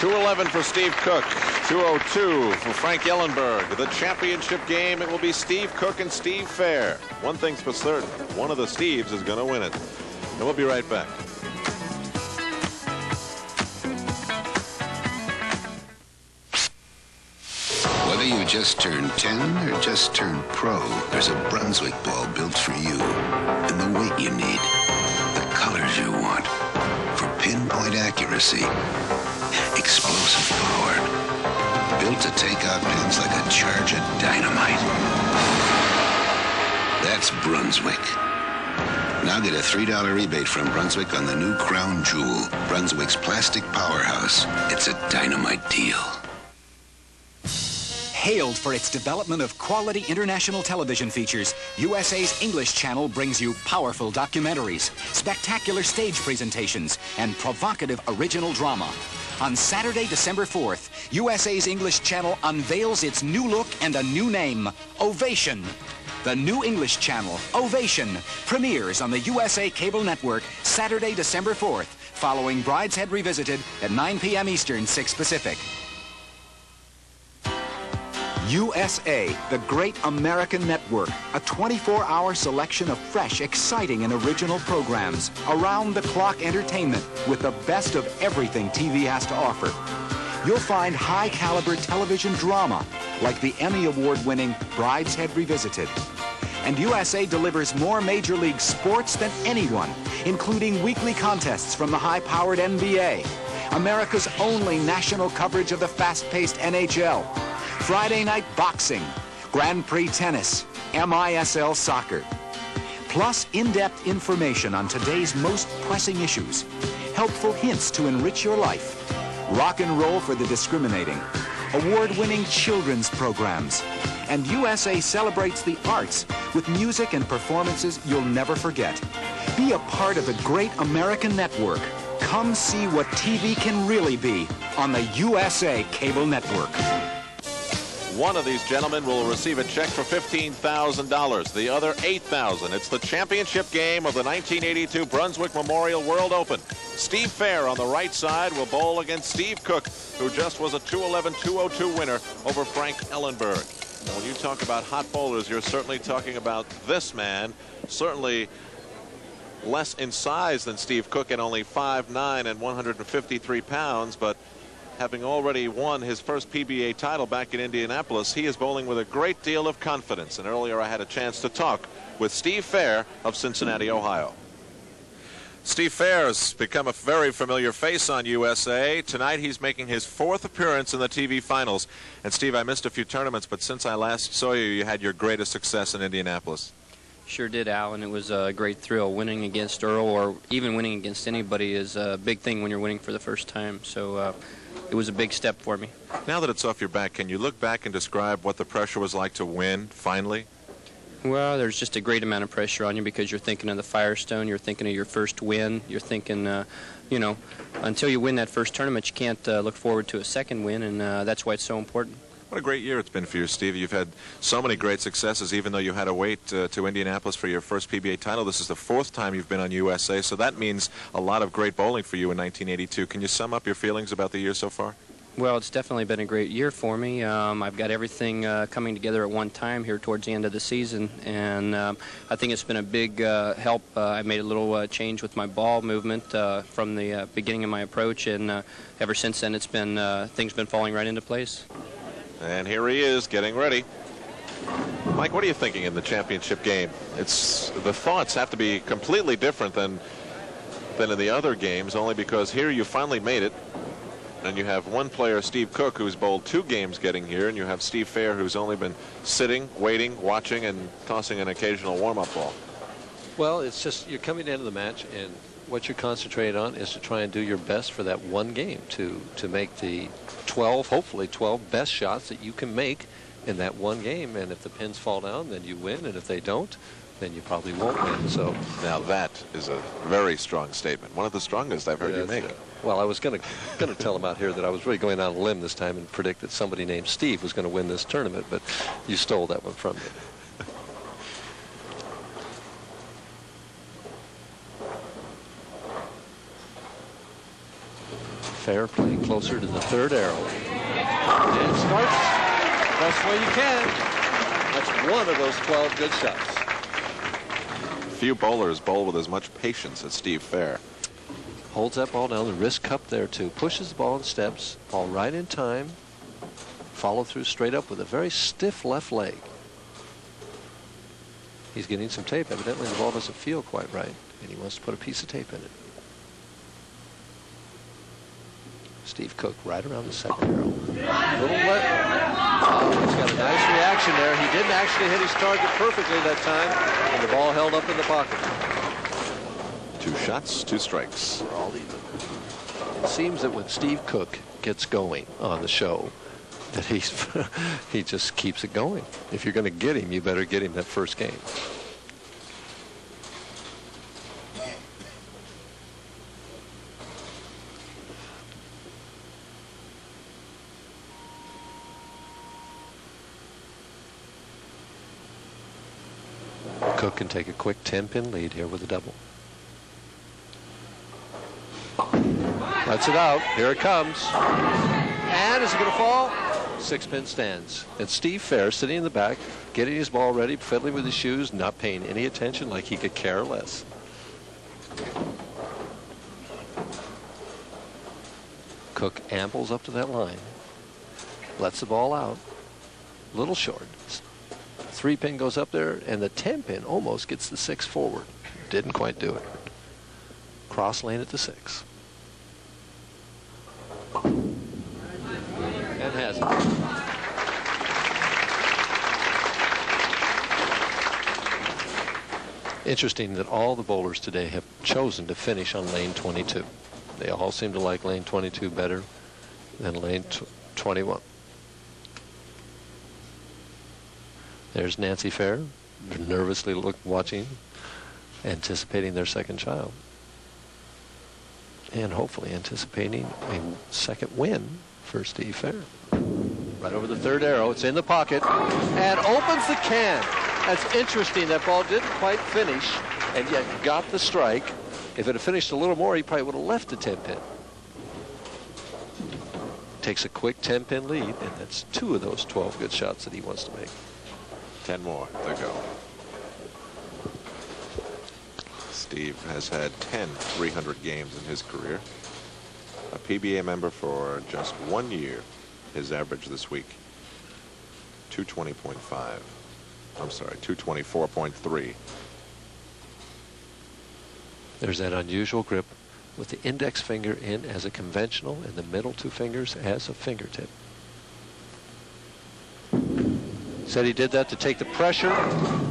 211 for Steve Cook. 202 for Frank Ellenburg. The championship game, it will be Steve Cook and Steve Fehr. One thing's for certain, one of the Steves is going to win it. And we'll be right back. Whether you just turned 10 or just turned pro, there's a Brunswick ball built for you. And the weight you need, the colors you want, for pinpoint accuracy, explosive power. Built to take out pins like a charge of dynamite. That's Brunswick. Now get a $3 rebate from Brunswick on the new Crown Jewel, Brunswick's plastic powerhouse. It's a dynamite deal. Hailed for its development of quality international television features, USA's English Channel brings you powerful documentaries, spectacular stage presentations, and provocative original drama. On Saturday, December 4th, USA's English Channel unveils its new look and a new name, Ovation. The new English Channel, Ovation, premieres on the USA Cable Network Saturday, December 4th, following Brideshead Revisited at 9 p.m. Eastern, 6 Pacific. USA, the Great American Network, a 24-hour selection of fresh, exciting, and original programs. Around-the-clock entertainment with the best of everything TV has to offer. You'll find high-caliber television drama like the Emmy Award-winning Brideshead Revisited. And USA delivers more Major League sports than anyone, including weekly contests from the high-powered NBA, America's only national coverage of the fast-paced NHL, Friday night boxing, Grand Prix tennis, MISL soccer. Plus in-depth information on today's most pressing issues, helpful hints to enrich your life, rock and roll for the discriminating, award-winning children's programs, and USA celebrates the arts with music and performances you'll never forget. Be a part of the Great American Network. Come see what TV can really be on the USA Cable Network. One of these gentlemen will receive a check for $15,000. The other $8,000. It's the championship game of the 1982 Brunswick Memorial World Open. Steve Fehr on the right side will bowl against Steve Cook, who just was a 211-202 winner over Frank Ellenburg. Now, when you talk about hot bowlers, you're certainly talking about this man. Certainly less in size than Steve Cook at only 5'9" and 153 pounds, but having already won his first PBA title back in Indianapolis, he is bowling with a great deal of confidence. And earlier I had a chance to talk with Steve Fehr of Cincinnati, Ohio. Steve Fehr has become a very familiar face on USA. Tonight he's making his 4th appearance in the TV finals. And Steve, I missed a few tournaments, but since I last saw you, you had your greatest success in Indianapolis. Sure did, Alan. It was a great thrill. Winning against Earl, or even winning against anybody, is a big thing when you're winning for the first time. So it was a big step for me. Now that it's off your back, can you look back and describe what the pressure was like to win, finally? Well, there's just a great amount of pressure on you because you're thinking of the Firestone, you're thinking of your first win, you're thinking, you know, until you win that first tournament, you can't look forward to a second win, and that's why it's so important. What a great year it's been for you, Steve. You've had so many great successes, even though you had to wait to Indianapolis for your first PBA title. This is the 4th time you've been on USA, so that means a lot of great bowling for you in 1982. Can you sum up your feelings about the year so far? Well, it's definitely been a great year for me. I've got everything coming together at one time here towards the end of the season, and I think it's been a big help. I made a little change with my ball movement from the beginning of my approach, and ever since then, it's been things been falling right into place. And here he is getting ready. Mike, what are you thinking in the championship game? The thoughts have to be completely different than in the other games, only because here you finally made it. And you have one player, Steve Cook, who's bowled 2 games getting here, and you have Steve Fehr, who's only been sitting, waiting, watching, and tossing an occasional warm-up ball. Well, it's just you're coming into the match, and what you're concentrating on is to try and do your best for that one game to make the 12, hopefully 12 best shots that you can make in that one game. And if the pins fall down, then you win, and if they don't, then you probably won't win. So now that is a very strong statement, one of the strongest I've heard you make. Well, I was going to tell him out here that I was really going out on a limb this time and predict that somebody named Steve was going to win this tournament, but you stole that one from me. Fehr playing closer to the 3rd arrow. And starts best way you can. That's one of those 12 good shots. Few bowlers bowl with as much patience as Steve Fehr. Holds that ball down, the wrist cup there too. Pushes the ball in steps, ball right in time. Follow through straight up with a very stiff left leg. He's getting some tape. Evidently the ball doesn't feel quite right, and he wants to put a piece of tape in it. Steve Cook right around the 2nd arrow. Little wet. Oh, he's got a nice reaction there. He didn't actually hit his target perfectly that time, and the ball held up in the pocket. 2 shots, 2 strikes. All even. It seems that when Steve Cook gets going on the show, that he just keeps it going. If you're going to get him, you better get him that first game. Cook can take a quick 10-pin lead here with a double. Lets it out. Here it comes. And is it going to fall? 6-pin stands. And Steve Fehr sitting in the back, getting his ball ready, fiddling with his shoes, not paying any attention, like he could care less. Cook ambles up to that line. Lets the ball out. A little short. 3-pin goes up there, and the 10-pin almost gets the 6 forward. Didn't quite do it. Cross lane at the 6. And has it. Interesting that all the bowlers today have chosen to finish on lane 22. They all seem to like lane 22 better than lane 21. There's Nancy Fehr, nervously watching, anticipating their 2nd child. And hopefully anticipating a 2nd win for Steve Fehr. Right over the 3rd arrow. It's in the pocket and opens the can. That's interesting. That ball didn't quite finish and yet got the strike. If it had finished a little more, he probably would have left the 10-pin. Takes a quick 10-pin lead, and that's 2 of those 12 good shots that he wants to make. 10 more to go. Steve has had 10 300 games in his career. A PBA member for just 1 year. His average this week, 220.5. I'm sorry, 224.3. There's that unusual grip with the index finger in as a conventional and the middle 2 fingers as a fingertip. Said he did that to take the pressure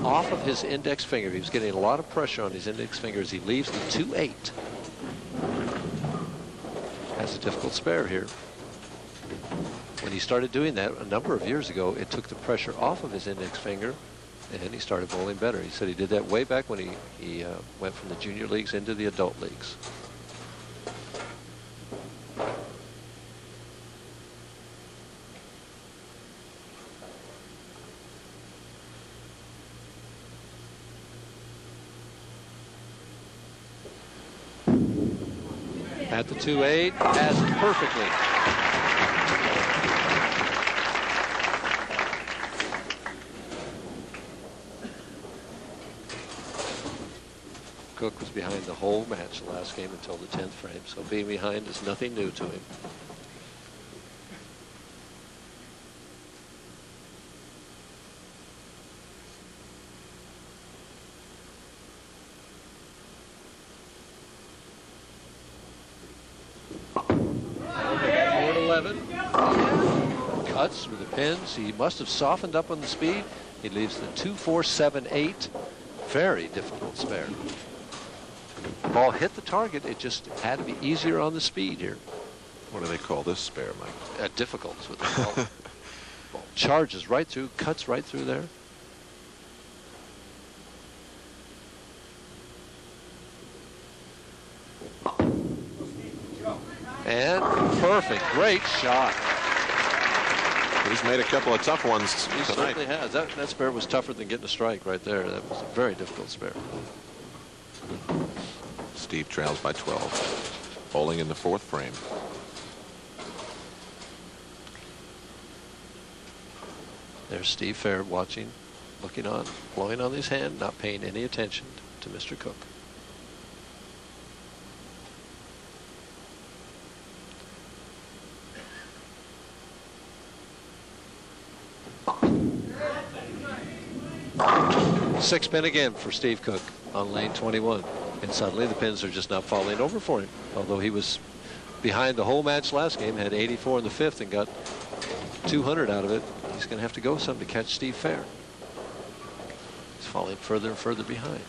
off of his index finger. He was getting a lot of pressure on his index finger as he leaves the 2-8. Has a difficult spare here. When he started doing that a number of years ago, it took the pressure off of his index finger, and he started bowling better. He said he did that way back when he went from the junior leagues into the adult leagues. At the 2-8, has it perfectly. Cook was behind the whole match the last game until the 10th frame, so being behind is nothing new to him. cuts with the pins. He must have softened up on the speed. He leaves the 2-4-7-8. Very difficult spare. Ball hit the target. It just had to be easier on the speed here. What do they call this spare, Mike? Difficult is what they call it. Ball charges right through, cuts right through there. And perfect, great shot. He's made a couple of tough ones He tonight. certainly has. That spare was tougher than getting a strike right there. That was a very difficult spare. Steve trails by 12. Bowling in the 4th frame. There's Steve Fehr watching, looking on, blowing on his hand, not paying any attention to Mr. Cook. Six pin again for Steve Cook on lane 21. And suddenly the pins are just not falling over for him. Although he was behind the whole match last game, had 84 in the 5th and got 200 out of it. He's going to have to go some to catch Steve Fehr. He's falling further and further behind.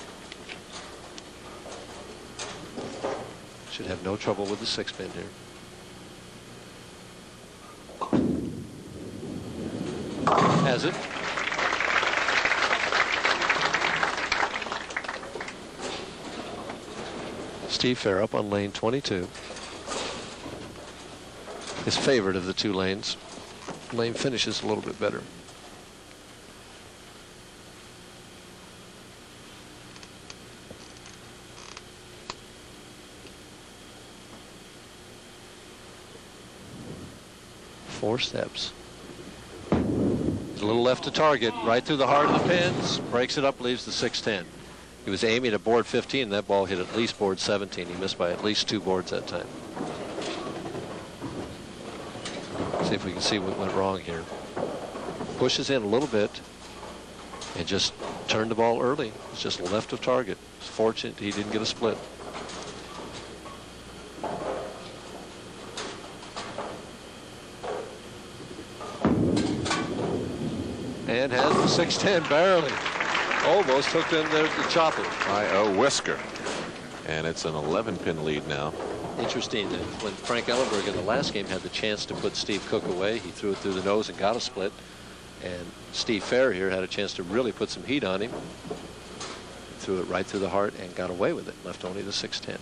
Should have no trouble with the 6 pin here. Has it. Steve Fehr up on lane 22. His favorite of the 2 lanes. Lane finishes a little bit better. Four steps. A little left to target, right through the heart of the pins. Breaks it up, leaves the 610. He was aiming at board 15. That ball hit at least board 17. He missed by at least 2 boards that time. See if we can see what went wrong here. Pushes in a little bit and just turned the ball early. It's just left of target. It's fortunate he didn't get a split. And has the 610 barely. Almost hooked in there to chop it. By a whisker. And it's an 11-pin lead now. Interesting that when Frank Ellenburg in the last game had the chance to put Steve Cook away, he threw it through the nose and got a split. And Steve Fehr here had a chance to really put some heat on him. Threw it right through the heart and got away with it. Left only the 610.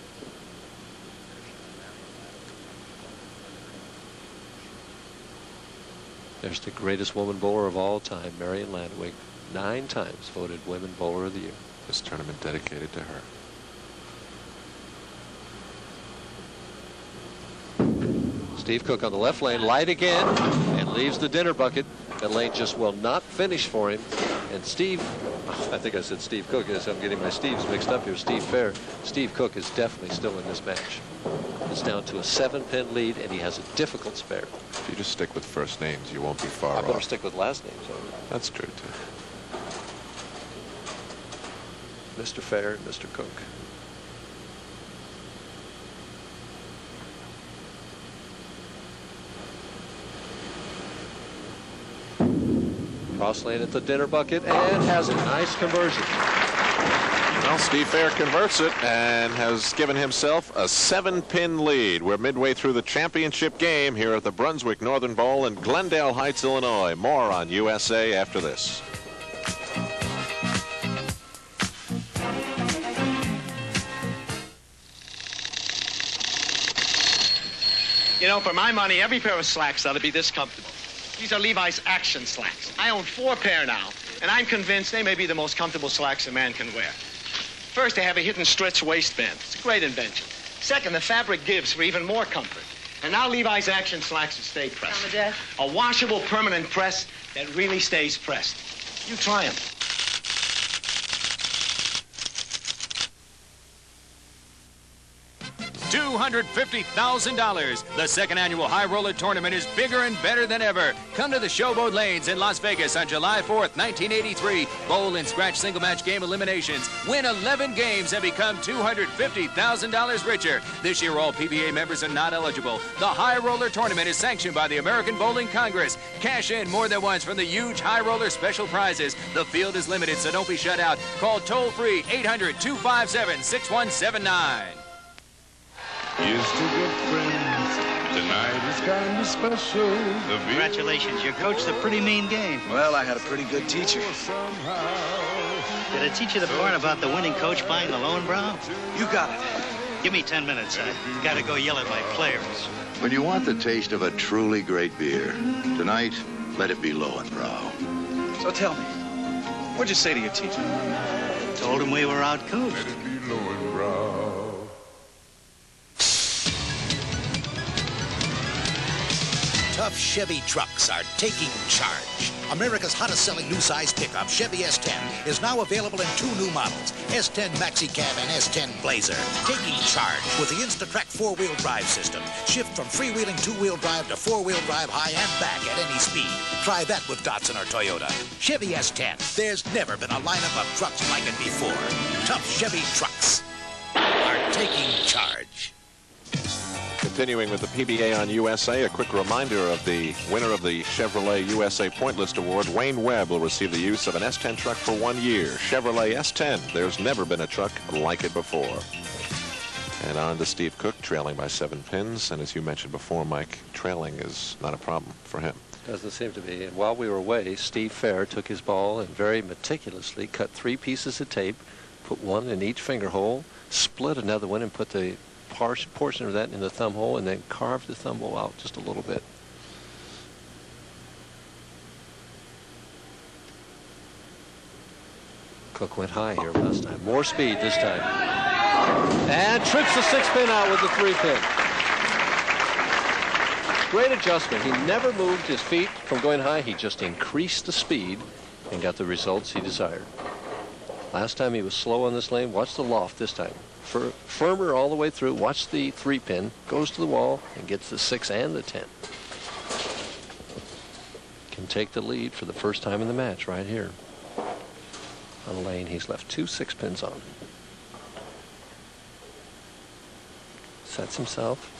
There's the greatest woman bowler of all time, Marion Landwig. 9 times voted Women Bowler of the Year. This tournament dedicated to her. Steve Cook on the left lane, light again, and leaves the dinner bucket. That lane just will not finish for him. And Steve, I think I said Steve Cook, I'm getting my Steves mixed up here. Steve Fehr. Steve Cook is definitely still in this match. It's down to a 7-pin lead, and he has a difficult spare. If you just stick with first names, you won't be far off. I better stick with last names. That's true, too. Mr. Fehr and Mr. Cook. Cross lane at the dinner bucket and has a nice conversion. Well, Steve Fehr converts it and has given himself a 7-pin lead. We're midway through the championship game here at the Brunswick Northern Bowl in Glendale Heights, Illinois. More on USA after this. You know, for my money, every pair of slacks ought to be this comfortable. These are Levi's Action slacks. I own 4 pair now, and I'm convinced they may be the most comfortable slacks a man can wear. First, they have a hidden stretch waistband. It's a great invention. Second, the fabric gives for even more comfort. And now Levi's Action slacks are stay pressed. A washable permanent press that really stays pressed. You try them. $250,000. The second annual High Roller Tournament is bigger and better than ever. Come to the Showboat Lanes in Las Vegas on July 4th, 1983. Bowl and scratch single match game eliminations. Win 11 games and become $250,000 richer. This year, all PBA members are not eligible. The High Roller Tournament is sanctioned by the American Bowling Congress. Cash in more than once from the huge High Roller special prizes. The field is limited, so don't be shut out. Call toll-free 800-257-6179. Here's to good friends. Tonight is kind of special. Congratulations, you coached a pretty mean game. Well, I had a pretty good teacher. Did I teach you the part about the winning coach buying the Lowenbrow? You got it. Give me 10 minutes. I gotta go yell at my players. When you want the taste of a truly great beer, tonight, let it be Lowenbrow. So tell me, what'd you say to your teacher? Told him we were out-coached. Tough Chevy trucks are taking charge. America's hottest-selling new size pickup, Chevy S10, is now available in 2 new models, S10 Maxi Cab and S10 Blazer. Taking charge with the Instatrack 4-wheel drive system. Shift from freewheeling 2-wheel drive to 4-wheel drive high and back at any speed. Try that with Datsun or Toyota. Chevy S10. There's never been a lineup of trucks like it before. Tough Chevy trucks are taking charge. Continuing with the PBA on USA, a quick reminder of the winner of the Chevrolet USA Point List Award. Wayne Webb will receive the use of an S10 truck for 1 year. Chevrolet S10. There's never been a truck like it before. And on to Steve Cook, trailing by 7 pins. And as you mentioned before, Mike, trailing is not a problem for him. Doesn't seem to be. And while we were away, Steve Fehr took his ball and very meticulously cut 3 pieces of tape, put one in each finger hole, split another one, and put the portion of that in the thumb hole, and then carved the thumb hole out just a little bit. Cook went high here last time. More speed this time. And trips the 6-pin out with the 3-pin. Great adjustment. He never moved his feet from going high. He just increased the speed and got the results he desired. Last time he was slow on this lane. Watch the loft this time. Firmer all the way through. Watch the 3-pin. Goes to the wall and gets the 6 and the 10. Can take the lead for the first time in the match right here. On the lane, he's left 2 6-pins on. Sets himself.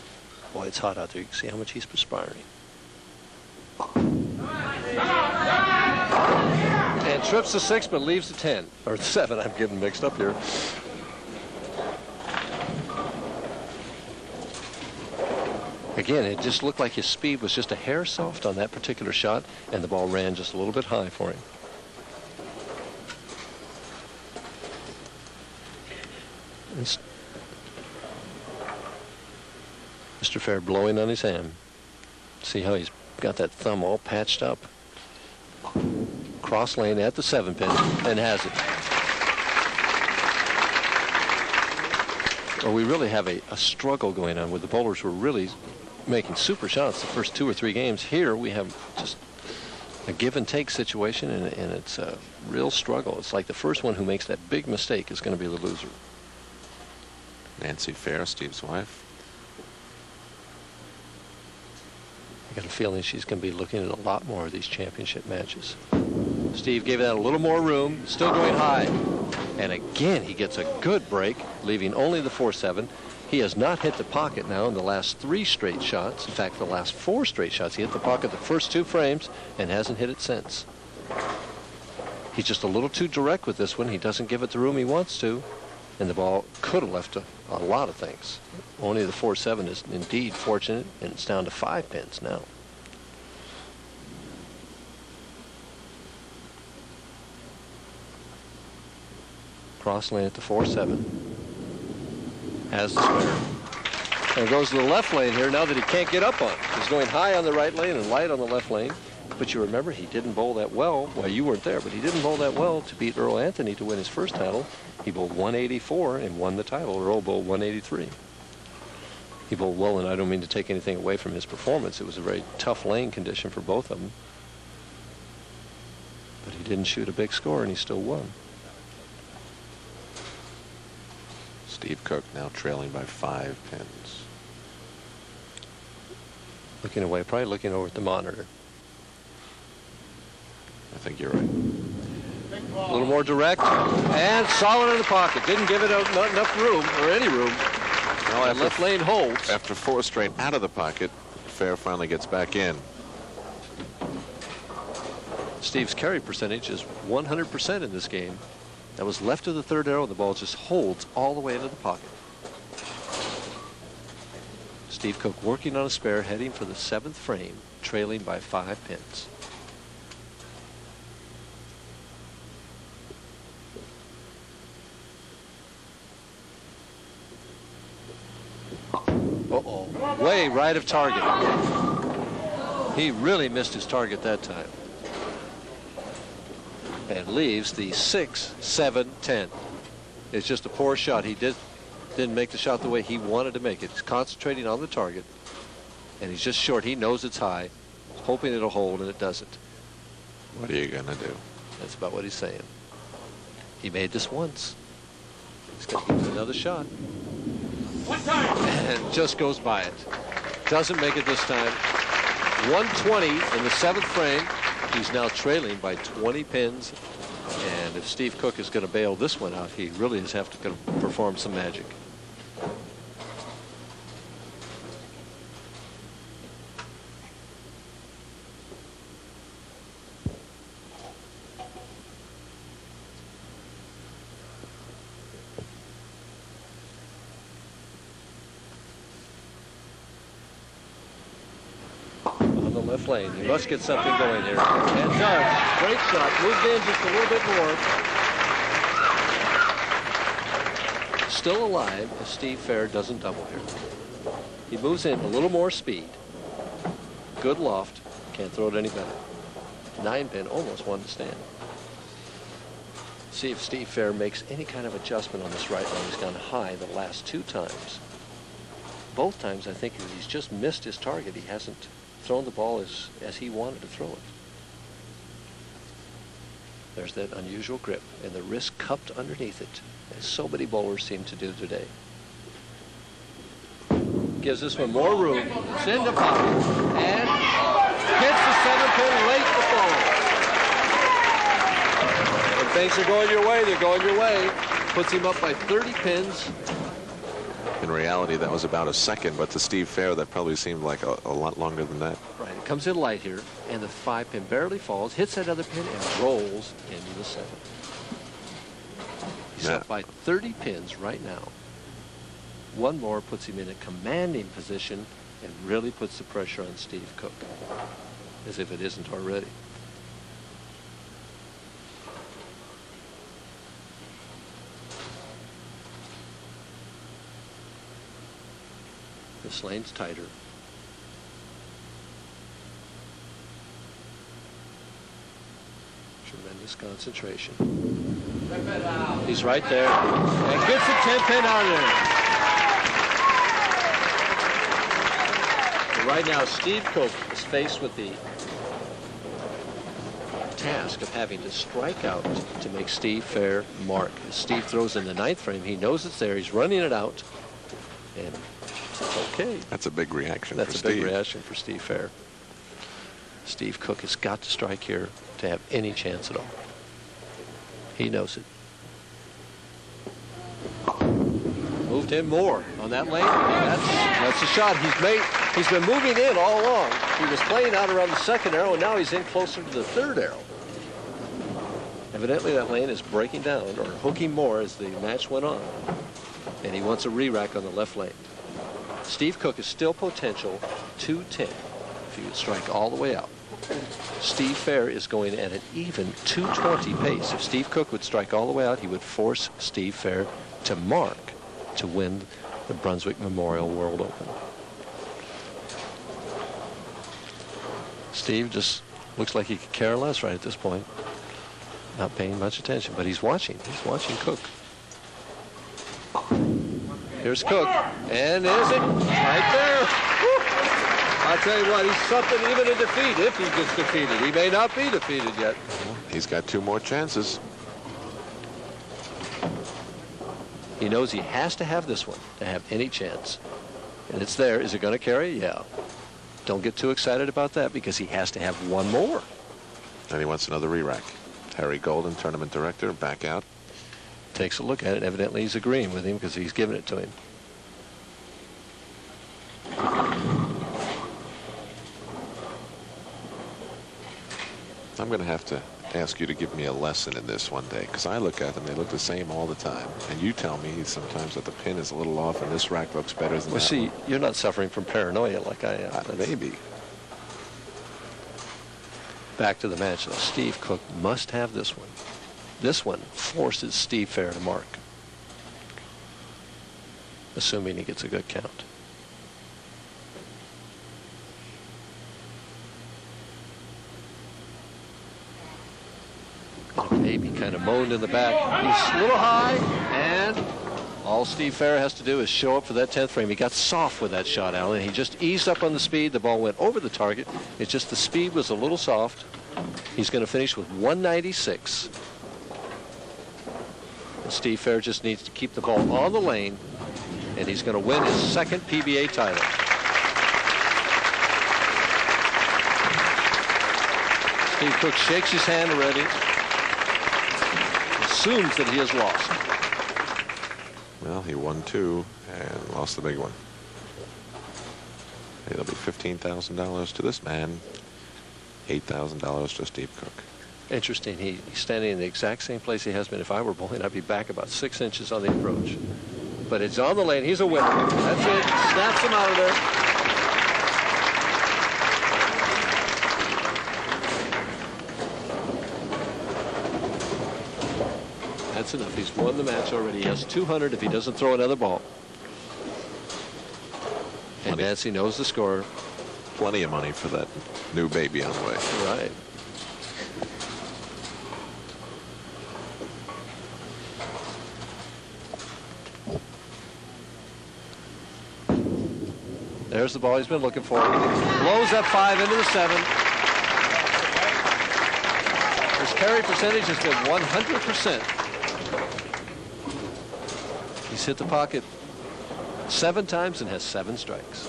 Boy, it's hot out there. You can see how much he's perspiring. And trips the 6, but leaves the 10. Or the 7. I'm getting mixed up here. Again, it just looked like his speed was just a hair soft on that particular shot, and the ball ran just a little bit high for him. Mr. Fehr blowing on his hand. See how he's got that thumb all patched up. Cross lane at the 7-pin and has it. Well, we really have a struggle going on where the bowlers were really making super shots the first 2 or 3 games. Here we have just a give and take situation, and it's a real struggle. It's like the first one who makes that big mistake is going to be the loser. Nancy Fehr, Steve's wife. I got a feeling she's going to be looking at a lot more of these championship matches. Steve gave that a little more room, still going high. And again, he gets a good break, leaving only the 4-7. He has not hit the pocket now in the last 3 straight shots. In fact, the last 4 straight shots. He hit the pocket the first 2 frames and hasn't hit it since. He's just a little too direct with this one. He doesn't give it the room he wants to. And the ball could have left a lot of things. Only the 4-7 is indeed fortunate, and it's down to 5 pins now. Cross lane at the 4-7. Has the spare. And goes to the left lane here now that he can't get up on. He's going high on the right lane and light on the left lane. But you remember, he didn't bowl that well. Well, you weren't there, but he didn't bowl that well to beat Earl Anthony to win his first title. He bowled 184 and won the title. Earl bowled 183. He bowled well, and I don't mean to take anything away from his performance. It was a very tough lane condition for both of them. But he didn't shoot a big score, and he still won. Steve Cook now trailing by 5 pins. Looking away, probably looking over at the monitor. I think you're right. A little more direct and solid in the pocket. Didn't give it not enough room or any room. Well, left lane holds. After 4 straight out of the pocket, Fehr finally gets back in. Steve's carry percentage is 100% in this game. That was left of the third arrow, and the ball just holds all the way into the pocket. Steve Cook working on a spare, heading for the 7th frame, trailing by 5 pins. Uh-oh, way right of target. He really missed his target that time. And leaves the 6, 7, 10. It's just a poor shot. He didn't make the shot the way he wanted to make it. He's concentrating on the target, and he's just short. He knows it's high, hoping it'll hold, and it doesn't. What are you gonna do? That's about what he's saying. He made this once. He's got to give it another shot. And just goes by it. Doesn't make it this time. 120 in the 7th frame. He's now trailing by 20 pins. And if Steve Cook is going to bail this one out, he really is have to perform some magic. Left lane. He must get something going here. And does. Great shot. Moved in just a little bit more. Still alive if Steve Fehr doesn't double here. He moves in a little more speed. Good loft. Can't throw it any better. 9 pin, almost one to stand. See if Steve Fehr makes any kind of adjustment on this right lane. He's gone high the last 2 times. Both times I think he's just missed his target. He hasn't thrown the ball as he wanted to throw it. There's that unusual grip and the wrist cupped underneath it, as so many bowlers seem to do today. Gives this one more room. It's in the pocket and hits the 7 pin late the ball. When things are going your way, they're going your way. Puts him up by 30 pins. In reality, that was about a second, but to Steve Fehr, that probably seemed like a lot longer than that. Right, it comes in light here, and the 5 pin barely falls, hits that other pin, and rolls into the 7. He's up by 30 pins right now. One more puts him in a commanding position and really puts the pressure on Steve Cook, as if it isn't already. This lane's tighter. Tremendous concentration. He's right there and gets the 10 pin out of there. And right now, Steve Cook is faced with the task of having to strike out to make Steve Fehr mark. As Steve throws in the 9th frame, he knows it's there. He's running it out. And okay. That's a big reaction for Steve. That's a big reaction for Steve Fehr. Steve Cook has got to strike here to have any chance at all. He knows it. Moved in more on that lane. That's the shot he's been moving in all along. He was playing out around the 2nd arrow, and now he's in closer to the 3rd arrow. Evidently that lane is breaking down or hooking more as the match went on. And he wants a re-rack on the left lane. Steve Cook is still potential 210 if he would strike all the way out. Steve Fehr is going at an even 220 pace. If Steve Cook would strike all the way out, he would force Steve Fehr to mark to win the Brunswick Memorial World Open. Steve just looks like he could care less right at this point. Not paying much attention, but he's watching. He's watching Cook. Here's Cook, and is it right there? Woo. I'll tell you what, he's something even in defeat if he gets defeated. He may not be defeated yet. He's got 2 more chances. He knows he has to have this one to have any chance. And it's there. Is it going to carry? Yeah. Don't get too excited about that because he has to have one more. And he wants another re-rack. Harry Golden, tournament director, back out. Takes a look at it. Evidently he's agreeing with him because he's giving it to him. I'm going to have to ask you to give me a lesson in this one day, because I look at them, they look the same all the time. And you tell me sometimes that the pin is a little off and this rack looks better than well, that see, one. You're not suffering from paranoia like I am. Maybe. Back to the match. Now, Steve Cook must have this one. This one forces Steve Fehr to mark, assuming he gets a good count. Maybe kind of moaned in the back. He's a little high, and all Steve Fehr has to do is show up for that 10th frame. He got soft with that shot, Alan. He just eased up on the speed. The ball went over the target. It's just the speed was a little soft. He's going to finish with 196. And Steve Fehr just needs to keep the ball on the lane, and he's going to win his second PBA title. Steve Cook shakes his hand already. Assumes that he has lost. Well, he won 2 and lost the big one. It'll be $15,000 to this man, $8,000 to Steve Cook. Interesting. He's standing in the exact same place he has been. If I were bowling, I'd be back about 6 inches on the approach. But it's on the lane. He's a winner. That's it. Snaps him out of there. That's enough. He's won the match already. He has 200 if he doesn't throw another ball. And Nancy knows the score. Plenty of money for that new baby on the way. Right. There's the ball he's been looking for. Blows up 5 into the 7. His carry percentage has been 100%. He's hit the pocket 7 times and has 7 strikes.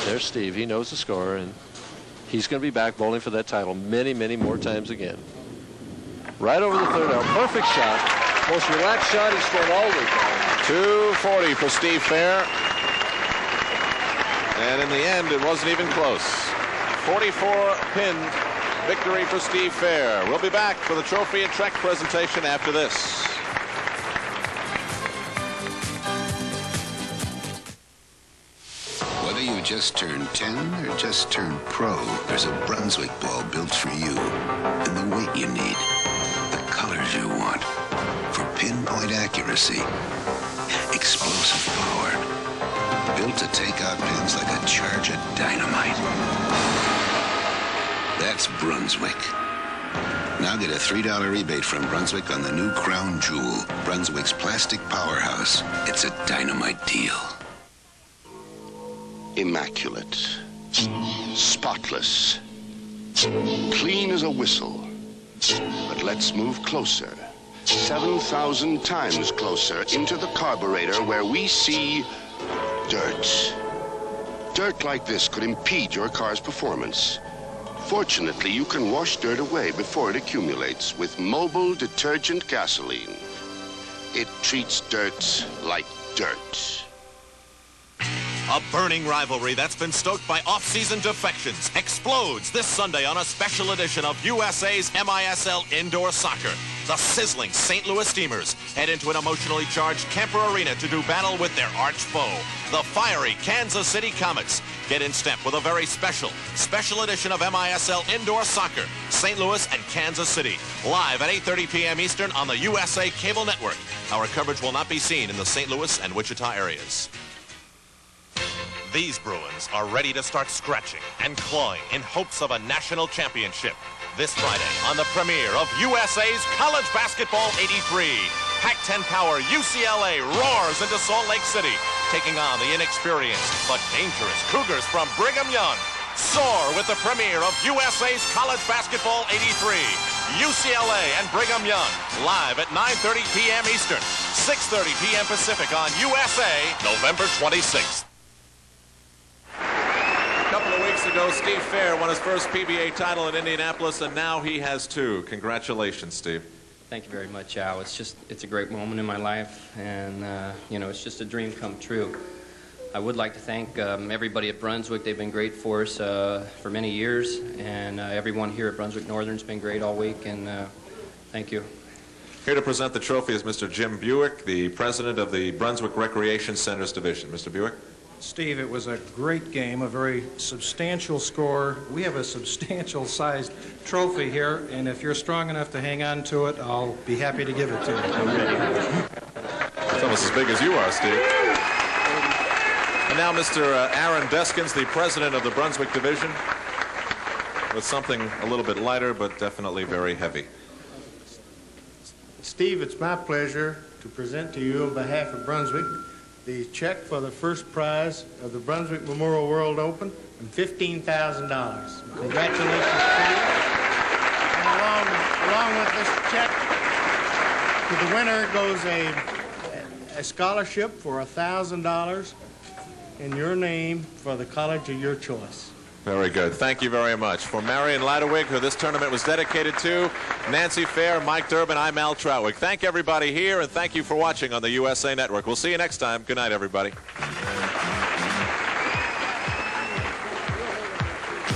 There's Steve. He knows the score, and he's going to be back bowling for that title many, many more times again. Right over the third arm. Perfect shot. Most relaxed shot he's thrown all week. 240 for Steve Fehr. And in the end, it wasn't even close. 44-pin victory for Steve Fehr. We'll be back for the trophy and check presentation after this. Whether you just turned 10 or just turned pro, there's a Brunswick ball built for you in the weight you need, the colors you want, for pinpoint accuracy, explosive power, built to take out pins like a charge of dynamite. That's Brunswick. Now get a $3 rebate from Brunswick on the new crown jewel, Brunswick's plastic powerhouse. It's a dynamite deal. Immaculate, spotless, clean as a whistle. But let's move closer, 7,000 times closer, into the carburetor where we see dirt. Dirt like this could impede your car's performance. Fortunately, you can wash dirt away before it accumulates with mobile detergent gasoline. It treats dirt like dirt. A burning rivalry that's been stoked by off-season defections explodes this Sunday on a special edition of USA's MISL Indoor Soccer. The sizzling St. Louis Steamers head into an emotionally charged Kemper Arena to do battle with their arch foe, the fiery Kansas City Comets. Get in step with a very special edition of MISL Indoor Soccer, St. Louis and Kansas City, live at 8:30 p.m. Eastern on the USA Cable Network. Our coverage will not be seen in the St. Louis and Wichita areas. These Bruins are ready to start scratching and clawing in hopes of a national championship. This Friday on the premiere of USA's College Basketball 83. Pac-10 power UCLA roars into Salt Lake City, taking on the inexperienced but dangerous Cougars from Brigham Young. Soar with the premiere of USA's College Basketball 83. UCLA and Brigham Young, live at 9:30 p.m. Eastern, 6:30 p.m. Pacific on USA, November 26th. A couple of weeks ago, Steve Fehr won his first PBA title in Indianapolis, and now he has two. Congratulations, Steve. Thank you very much, Al. It's a great moment in my life, and you know, it's just a dream come true. I would like to thank everybody at Brunswick. They've been great for us for many years, and everyone here at Brunswick Northern's been great all week, and thank you. Here to present the trophy is Mr. Jim Buick, the president of the Brunswick Recreation Centers Division. Mr. Buick. Steve, it was a great game, a very substantial score. We have a substantial-sized trophy here, and if you're strong enough to hang on to it, I'll be happy to give it to you. It's almost as big as you are, Steve. And now Mr. Aaron Deskins, the president of the Brunswick Division, with something a little bit lighter, but definitely very heavy. Steve, it's my pleasure to present to you on behalf of Brunswick the check for the first prize of the Brunswick Memorial World Open and $15,000. Congratulations to you. And along with this check, to the winner goes a scholarship for $1,000 in your name for the college of your choice. Very good. Thank you very much. For Marion Ladewig, who this tournament was dedicated to, Nancy Fehr, Mike Durbin, I'm Al Troutwig. Thank everybody here, and thank you for watching on the USA Network. We'll see you next time. Good night, everybody.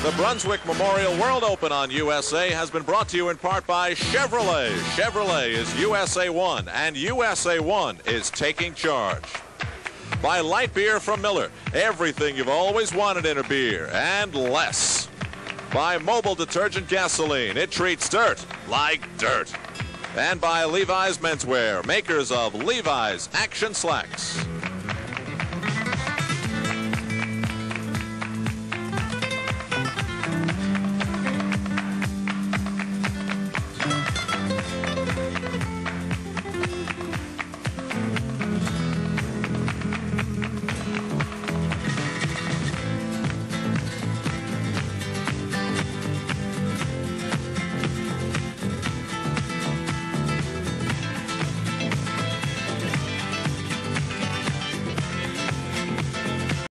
The Brunswick Memorial World Open on USA has been brought to you in part by Chevrolet. Chevrolet is USA 1, and USA 1 is taking charge. By light beer from Miller, everything you've always wanted in a beer, and less. By mobile detergent gasoline, it treats dirt like dirt. And by Levi's Menswear, makers of Levi's Action Slacks.